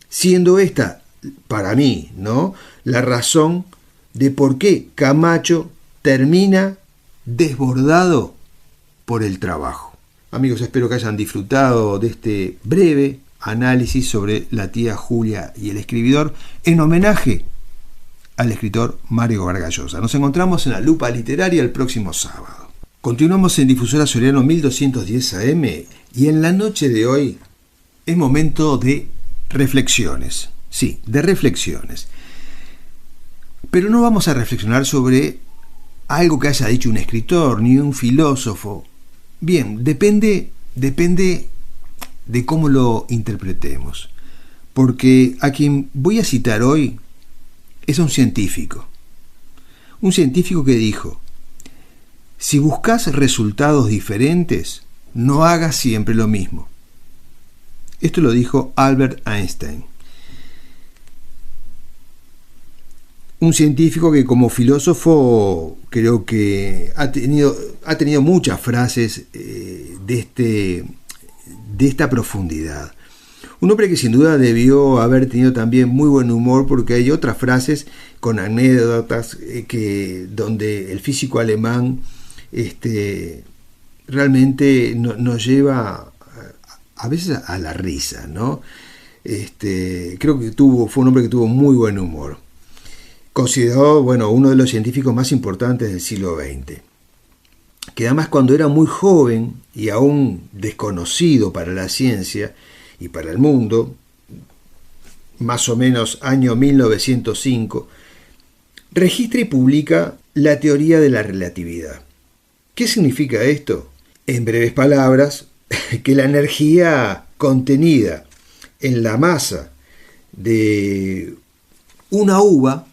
Siendo esta, para mí, ¿no?, la razón de por qué Camacho termina desbordado por el trabajo. Amigos, espero que hayan disfrutado de este breve análisis sobre la tía Julia y el escribidor en homenaje al escritor Mario Vargas Llosa. Nos encontramos en la Lupa Literaria el próximo sábado. Continuamos en Difusora Soriano 1210 AM y en la noche de hoy es momento de reflexiones. Sí, de reflexiones. Pero no vamos a reflexionar sobre algo que haya dicho un escritor ni un filósofo. Bien, depende de cómo lo interpretemos. Porque a quien voy a citar hoy es un científico. Un científico que dijo: si buscas resultados diferentes, no hagas siempre lo mismo. Esto lo dijo Albert Einstein. Un científico que como filósofo creo que ha tenido muchas frases de esta profundidad. Un hombre que sin duda debió haber tenido también muy buen humor, porque hay otras frases con anécdotas donde el físico alemán realmente nos lleva a veces a la risa, ¿no? Creo que fue un hombre que tuvo muy buen humor. Considerado, uno de los científicos más importantes del siglo XX, que además cuando era muy joven y aún desconocido para la ciencia y para el mundo, más o menos año 1905, registra y publica la teoría de la relatividad. ¿Qué significa esto? En breves palabras, que la energía contenida en la masa de una uva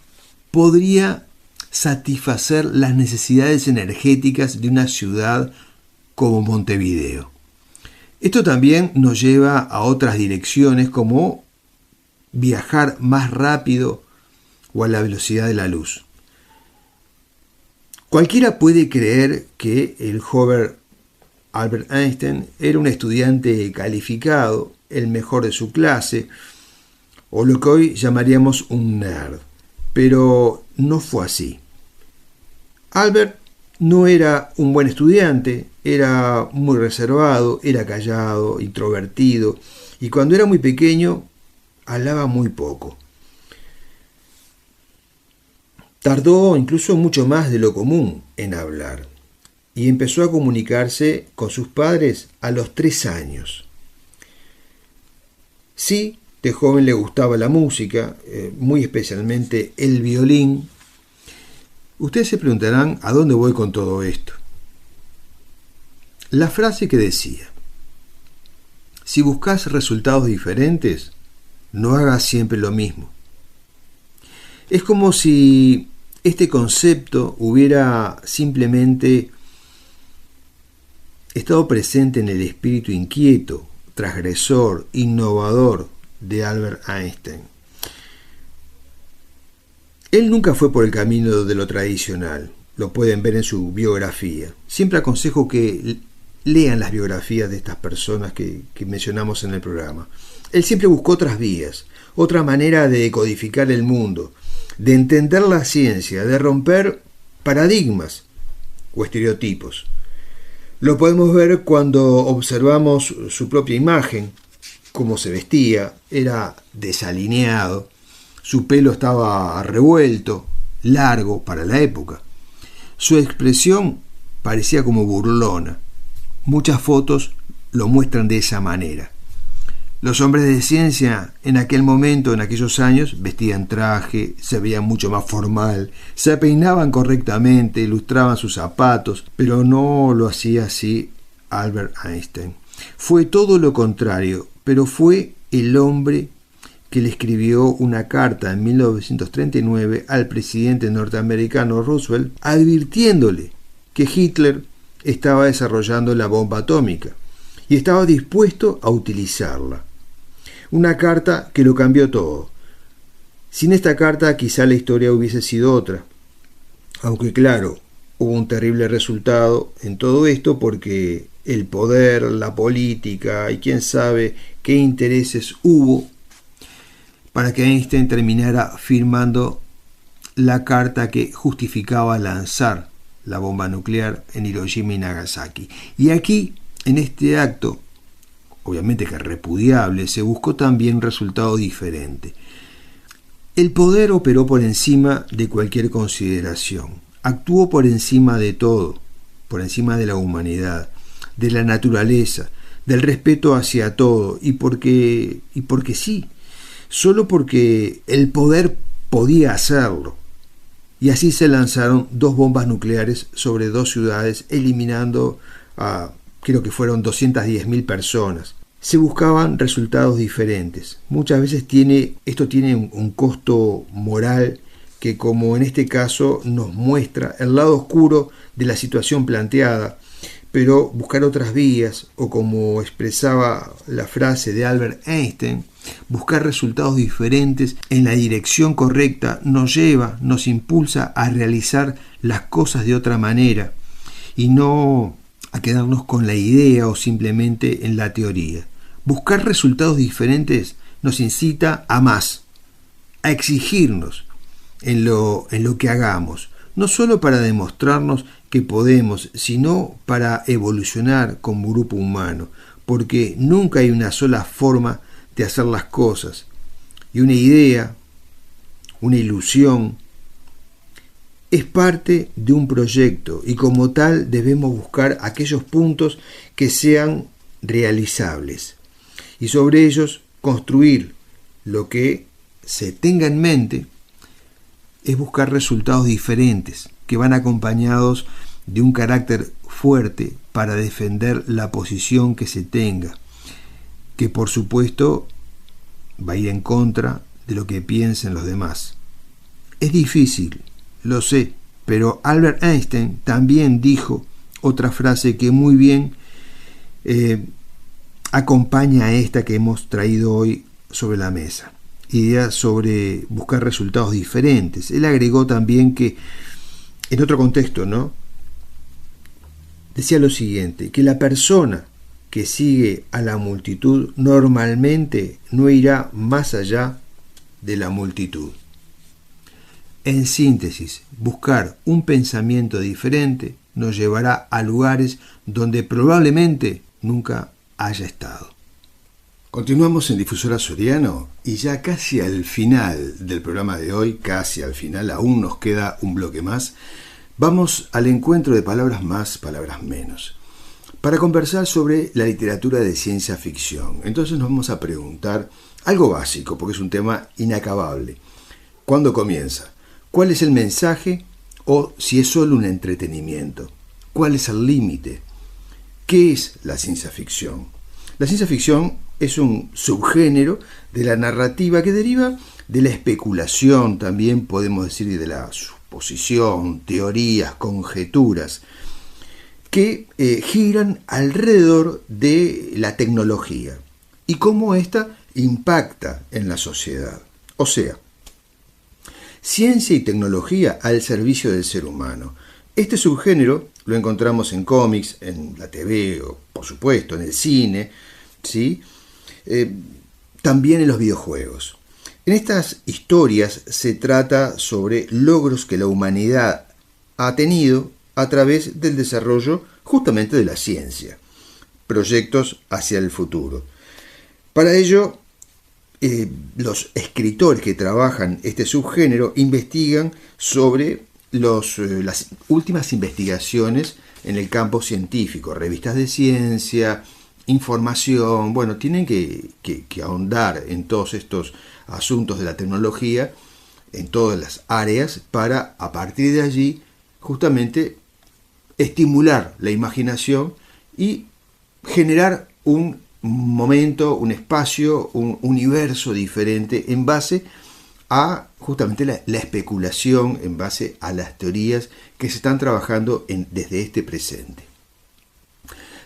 podría satisfacer las necesidades energéticas de una ciudad como Montevideo. Esto también nos lleva a otras direcciones, como viajar más rápido o a la velocidad de la luz. Cualquiera puede creer que el joven Albert Einstein era un estudiante calificado, el mejor de su clase, o lo que hoy llamaríamos un nerd. Pero no fue así. Albert no era un buen estudiante, era muy reservado, era callado, introvertido, y cuando era muy pequeño hablaba muy poco. Tardó incluso mucho más de lo común en hablar, y empezó a comunicarse con sus padres a los 3 años. Sí, de joven le gustaba la música, muy especialmente el violín. Ustedes se preguntarán a dónde voy con todo esto. La frase que decía: si buscas resultados diferentes, no hagas siempre lo mismo. Es como si este concepto hubiera simplemente estado presente en el espíritu inquieto, transgresor, innovador de Albert Einstein. Él nunca fue por el camino de lo tradicional, lo pueden ver en su biografía. Siempre aconsejo que lean las biografías de estas personas que mencionamos en el programa. Él siempre buscó otras vías, otra manera de decodificar el mundo, de entender la ciencia, de romper paradigmas o estereotipos. Lo podemos ver cuando observamos su propia imagen, cómo se vestía, era desalineado, su pelo estaba revuelto, largo para la época. Su expresión parecía como burlona. Muchas fotos lo muestran de esa manera. Los hombres de ciencia en aquel momento, en aquellos años, vestían traje, se veían mucho más formal, se peinaban correctamente, ilustraban sus zapatos, pero no lo hacía así Albert Einstein. Fue todo lo contrario, pero fue el hombre que le escribió una carta en 1939 al presidente norteamericano Roosevelt advirtiéndole que Hitler estaba desarrollando la bomba atómica y estaba dispuesto a utilizarla. Una carta que lo cambió todo. Sin esta carta quizá la historia hubiese sido otra, aunque claro, hubo un terrible resultado en todo esto porque el poder, la política y quién sabe qué intereses hubo para que Einstein terminara firmando la carta que justificaba lanzar la bomba nuclear en Hiroshima y Nagasaki. Y aquí, en este acto, obviamente que repudiable, se buscó también un resultado diferente. El poder operó por encima de cualquier consideración, actuó por encima de todo, por encima de la humanidad, de la naturaleza, del respeto hacia todo, y porque sí, solo porque el poder podía hacerlo. Y así se lanzaron 2 bombas nucleares sobre 2 ciudades, eliminando a, creo que fueron 210.000 personas. Se buscaban resultados diferentes. Muchas veces esto tiene un costo moral que, como en este caso, nos muestra el lado oscuro de la situación planteada, pero buscar otras vías, o como expresaba la frase de Albert Einstein, buscar resultados diferentes en la dirección correcta nos impulsa a realizar las cosas de otra manera y no a quedarnos con la idea o simplemente en la teoría. Buscar resultados diferentes nos incita a más, a exigirnos en lo que hagamos, no solo para demostrarnos que podemos, sino para evolucionar como grupo humano, porque nunca hay una sola forma de hacer las cosas, y una idea, una ilusión, es parte de un proyecto y como tal debemos buscar aquellos puntos que sean realizables y sobre ellos construir lo que se tenga en mente. Es buscar resultados diferentes que van acompañados de un carácter fuerte para defender la posición que se tenga, que por supuesto va a ir en contra de lo que piensen los demás. Es difícil, lo sé, pero Albert Einstein también dijo otra frase que muy bien acompaña a esta que hemos traído hoy sobre la mesa. Idea sobre buscar resultados diferentes. Él agregó también que, en otro contexto, ¿no?, decía lo siguiente, que la persona que sigue a la multitud normalmente no irá más allá de la multitud. En síntesis, buscar un pensamiento diferente nos llevará a lugares donde probablemente nunca haya estado. Continuamos en Difusora Soriano y ya casi al final del programa de hoy, casi al final, aún nos queda un bloque más. Vamos al encuentro de palabras más, palabras menos, para conversar sobre la literatura de ciencia ficción. Entonces nos vamos a preguntar algo básico, porque es un tema inacabable. ¿Cuándo comienza? ¿Cuál es el mensaje? O si es solo un entretenimiento. ¿Cuál es el límite? ¿Qué es la ciencia ficción? La ciencia ficción es un subgénero de la narrativa que deriva de la especulación, también podemos decir, y de la suposición, teorías, conjeturas, que giran alrededor de la tecnología y cómo ésta impacta en la sociedad. O sea, ciencia y tecnología al servicio del ser humano. Este subgénero lo encontramos en cómics, en la TV, o por supuesto en el cine, ¿sí? También en los videojuegos. En estas historias se trata sobre logros que la humanidad ha tenido a través del desarrollo justamente de la ciencia, proyectos hacia el futuro. Para ello, los escritores que trabajan este subgénero investigan sobre las últimas investigaciones en el campo científico, revistas de ciencia, información. Bueno, tienen que ahondar en todos estos asuntos de la tecnología, en todas las áreas, para a partir de allí justamente estimular la imaginación y generar un momento, un espacio, un universo diferente en base a justamente la especulación, en base a las teorías que se están trabajando desde este presente.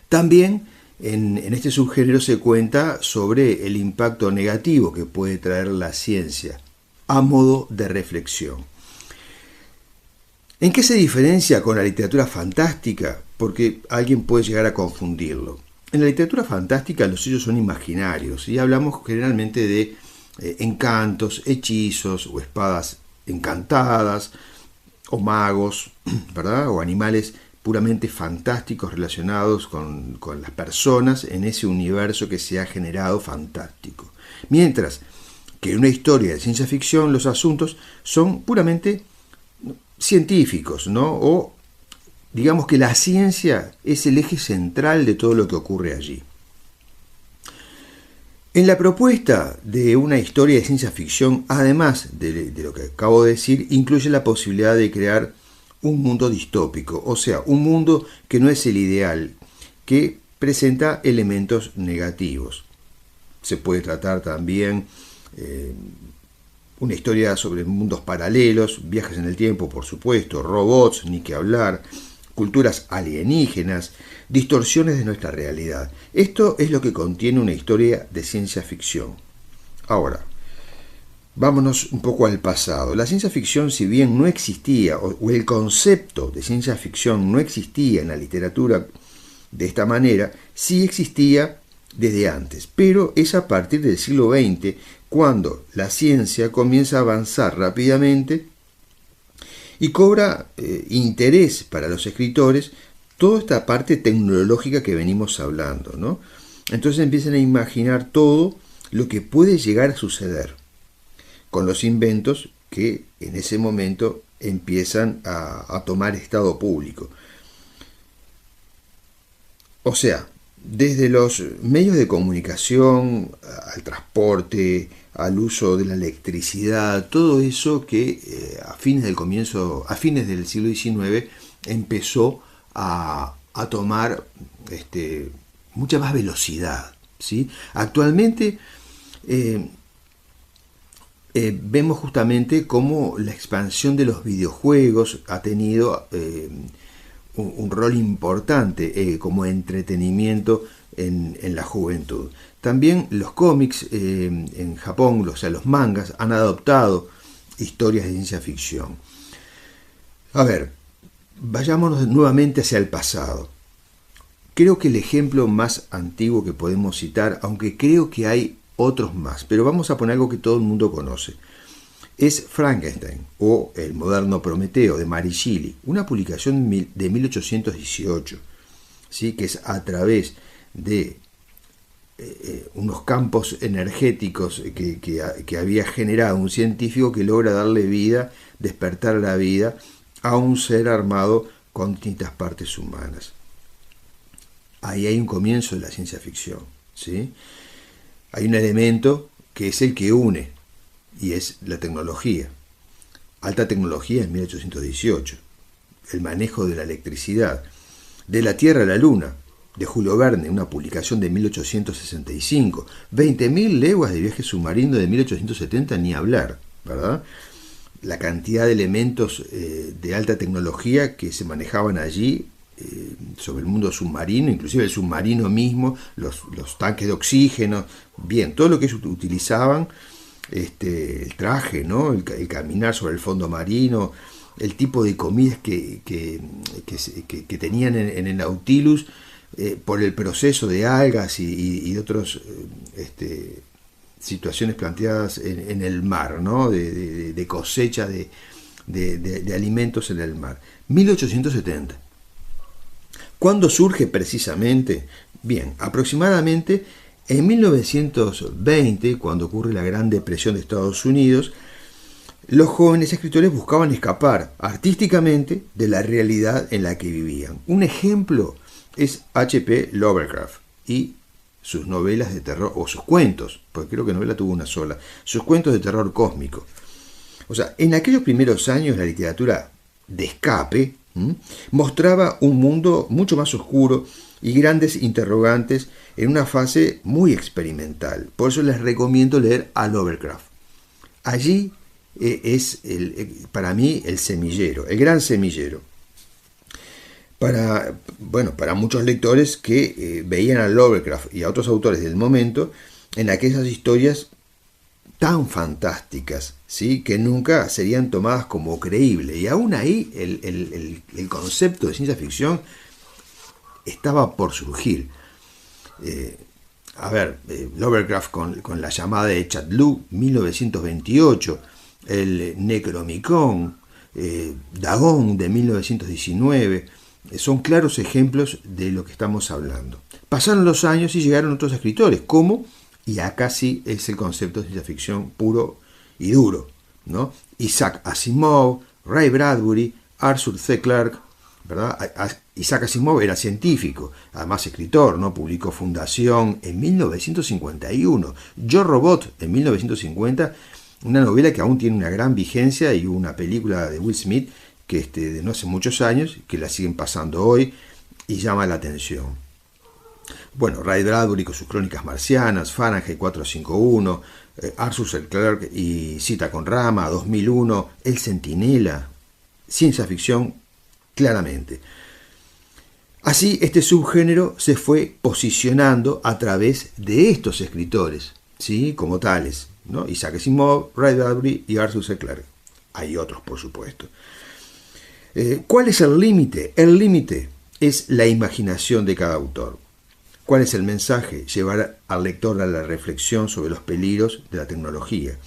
También en este subgénero se cuenta sobre el impacto negativo que puede traer la ciencia a modo de reflexión. ¿En qué se diferencia con la literatura fantástica? Porque alguien puede llegar a confundirlo. En la literatura fantástica los hechos son imaginarios y hablamos generalmente de encantos, hechizos o espadas encantadas o magos, ¿verdad? O animales puramente fantásticos relacionados con las personas en ese universo que se ha generado fantástico. Mientras que en una historia de ciencia ficción los asuntos son puramente científicos, ¿no? O digamos que la ciencia es el eje central de todo lo que ocurre allí. En la propuesta de una historia de ciencia ficción, además de lo que acabo de decir, incluye la posibilidad de crear un mundo distópico, o sea, un mundo que no es el ideal, que presenta elementos negativos. Se puede tratar también una historia sobre mundos paralelos, viajes en el tiempo, por supuesto, robots, ni que hablar, culturas alienígenas, distorsiones de nuestra realidad. Esto es lo que contiene una historia de ciencia ficción. Ahora, vámonos un poco al pasado. La ciencia ficción, si bien no existía, o el concepto de ciencia ficción no existía en la literatura de esta manera, sí existía desde antes, pero es a partir del siglo XX cuando la ciencia comienza a avanzar rápidamente y cobra interés para los escritores toda esta parte tecnológica que venimos hablando, ¿no? Entonces empiezan a imaginar todo lo que puede llegar a suceder con los inventos que en ese momento empiezan a tomar estado público. O sea, desde los medios de comunicación, al transporte, al uso de la electricidad, todo eso que a fines del siglo XIX empezó a tomar mucha más velocidad, ¿sí? Actualmente vemos justamente cómo la expansión de los videojuegos ha tenido un rol importante como entretenimiento en la juventud. También los cómics en Japón, o sea, los mangas, han adoptado historias de ciencia ficción. A ver, vayámonos nuevamente hacia el pasado. Creo que el ejemplo más antiguo que podemos citar, aunque creo que hay otros más, pero vamos a poner algo que todo el mundo conoce, es Frankenstein o El moderno Prometeo de Mary Shelley, una publicación de 1818, ¿sí? Que es a través de unos campos energéticos que había generado un científico que logra darle vida, despertar la vida a un ser armado con distintas partes humanas. Ahí hay un comienzo de la ciencia ficción, ¿sí? Hay un elemento que es el que une, y es la tecnología. Alta tecnología en 1818. El manejo de la electricidad. De la Tierra a la Luna, de Julio Verne, una publicación de 1865. 20.000 leguas de viaje submarino de 1870, ni hablar, ¿verdad? La cantidad de elementos de alta tecnología que se manejaban allí sobre el mundo submarino, inclusive el submarino mismo, los tanques de oxígeno, bien, todo lo que ellos utilizaban, el traje, ¿no? El caminar sobre el fondo marino, el tipo de comidas que tenían en el Nautilus por el proceso de algas y de otras situaciones planteadas en el mar, ¿no? de cosecha de alimentos en el mar. 1870. ¿Cuándo surge precisamente? Bien, aproximadamente en 1920, cuando ocurre la Gran Depresión de Estados Unidos, los jóvenes escritores buscaban escapar artísticamente de la realidad en la que vivían. Un ejemplo es H.P. Lovecraft y sus novelas de terror, o sus cuentos, porque creo que novela tuvo una sola, sus cuentos de terror cósmico. O sea, en aquellos primeros años la literatura de escape mostraba un mundo mucho más oscuro y grandes interrogantes en una fase muy experimental. Por eso les recomiendo leer a Lovecraft. Allí es para mí el semillero, el gran semillero. Para muchos lectores que veían a Lovecraft y a otros autores del momento en aquellas historias tan fantásticas, ¿sí?, que nunca serían tomadas como creíbles. Y aún ahí el concepto de ciencia ficción estaba por surgir. Lovecraft con la llamada de Cthulhu, 1928, el Necronomicon, Dagon de 1919, son claros ejemplos de lo que estamos hablando. Pasaron los años y llegaron otros escritores, como, y acá sí es el concepto de ciencia ficción puro y duro, ¿no?, Isaac Asimov, Ray Bradbury, Arthur C. Clarke, ¿verdad? Isaac Asimov era científico, además escritor, ¿no? Publicó Fundación en 1951, Yo Robot en 1950, una novela que aún tiene una gran vigencia, y una película de Will Smith que de no hace muchos años, que la siguen pasando hoy y llama la atención. Bueno, Ray Bradbury con sus Crónicas Marcianas, Fahrenheit 451, Arthur C. Clarke y Cita con Rama, 2001, El Centinela, ciencia ficción claramente. Así, este subgénero se fue posicionando a través de estos escritores, ¿sí?, como tales, ¿no? Isaac Asimov, Ray Bradbury y Arthur C. Clarke. Hay otros, por supuesto. ¿Cuál es el límite? El límite es la imaginación de cada autor. ¿Cuál es el mensaje? Llevar al lector a la reflexión sobre los peligros de la tecnología.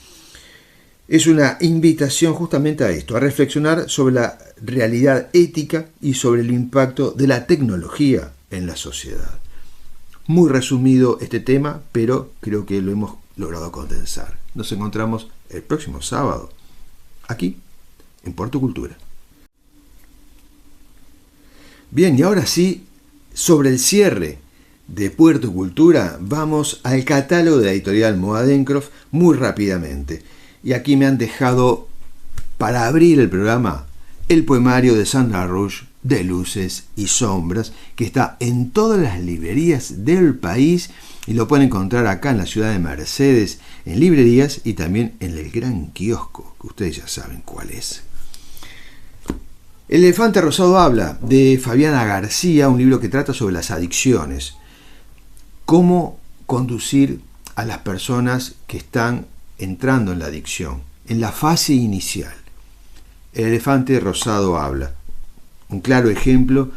Es una invitación justamente a esto, a reflexionar sobre la realidad ética y sobre el impacto de la tecnología en la sociedad. Muy resumido este tema, pero creo que lo hemos logrado condensar. Nos encontramos el próximo sábado, aquí, en Puerto Cultura. Bien, y ahora sí, sobre el cierre de Puerto Cultura, vamos al catálogo de la editorial Moadencroft muy rápidamente. Y aquí me han dejado, para abrir el programa, el poemario de Sandra Rush, de Luces y Sombras, que está en todas las librerías del país y lo pueden encontrar acá en la ciudad de Mercedes, en librerías y también en el gran kiosco, que ustedes ya saben cuál es. El elefante rosado habla, de Fabiana García, un libro que trata sobre las adicciones. Cómo conducir a las personas que están entrando en la adicción, en la fase inicial. El elefante rosado habla. Un claro ejemplo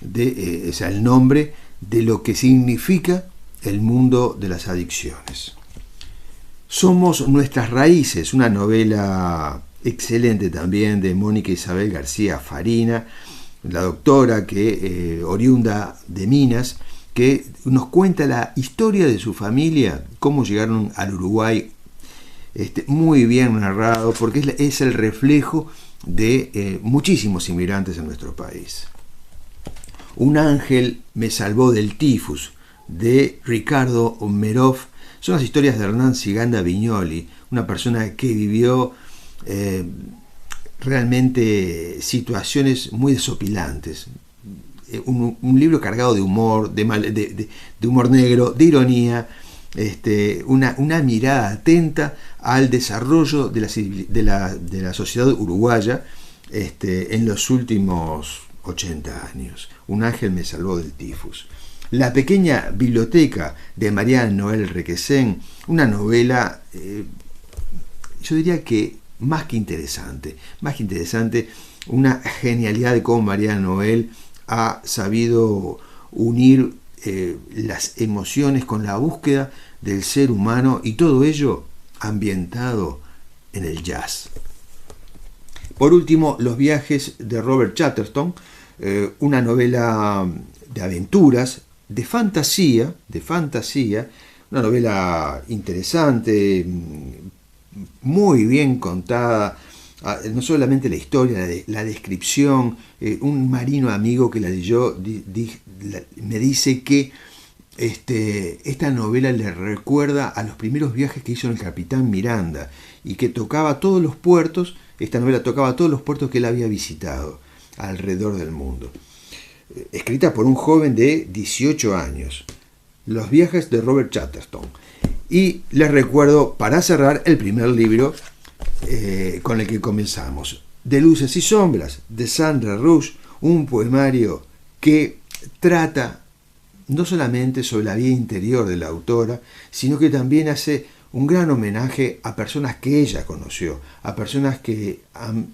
de el nombre de lo que significa el mundo de las adicciones. Somos nuestras raíces, una novela excelente también de Mónica Isabel García Farina, la doctora que oriunda de Minas, que nos cuenta la historia de su familia, cómo llegaron al Uruguay, muy bien narrado, porque es el reflejo de muchísimos inmigrantes en nuestro país. Un ángel me salvó del tifus, de Ricardo Merov. Son las historias de Hernán Ciganda Viñoli, una persona que vivió realmente situaciones muy desopilantes. Un libro cargado de humor, de humor negro, de ironía, una mirada atenta al desarrollo de la sociedad uruguaya en los últimos 80 años. Un ángel me salvó del tifus. La pequeña biblioteca de Mariana Noel Requesén, una novela, yo diría que más que interesante, una genialidad de cómo Mariana Noel ha sabido unir las emociones con la búsqueda del ser humano, y todo ello ambientado en el jazz. Por último, Los viajes de Robert Chatterton, una novela de aventuras, de fantasía, una novela interesante, muy bien contada, no solamente la historia, la descripción. Un marino amigo que la leyó me dice que esta novela le recuerda a los primeros viajes que hizo el capitán Miranda, y que tocaba todos los puertos, esta novela tocaba todos los puertos que él había visitado alrededor del mundo. escrita por un joven de 18 años. Los viajes de Robert Chatterton. Y les recuerdo, para cerrar, el primer libro con el que comenzamos. De luces y sombras, de Sandra Rush, un poemario que trata no solamente sobre la vida interior de la autora, sino que también hace un gran homenaje a personas que ella conoció, a personas que han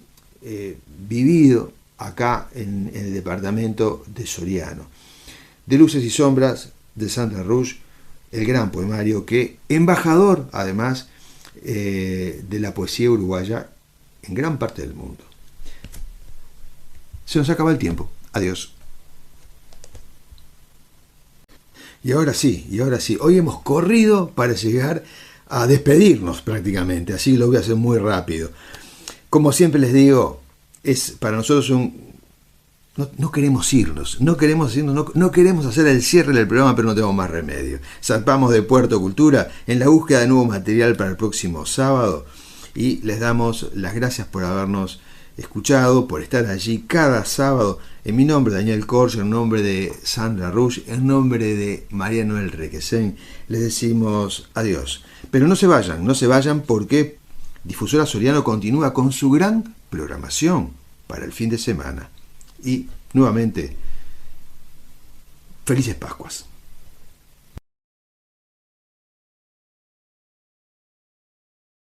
vivido acá en el departamento de Soriano. De luces y sombras, de Sandra Rush, el gran poemario que, embajador además de la poesía uruguaya en gran parte del mundo. Se nos acaba el tiempo. Adiós. Y ahora sí, hoy hemos corrido para llegar a despedirnos prácticamente, así lo voy a hacer muy rápido. Como siempre les digo, es para nosotros no queremos irnos, no queremos hacer el cierre del programa, pero no tenemos más remedio. Zarpamos de Puerto Cultura en la búsqueda de nuevo material para el próximo sábado y les damos las gracias por habernos escuchado, por estar allí cada sábado. En mi nombre, Daniel Corcho, en nombre de Sandra Rush, en nombre de María Noel Requesén, les decimos adiós. Pero no se vayan porque Difusora Soriano continúa con su gran programación para el fin de semana. Y nuevamente, felices Pascuas.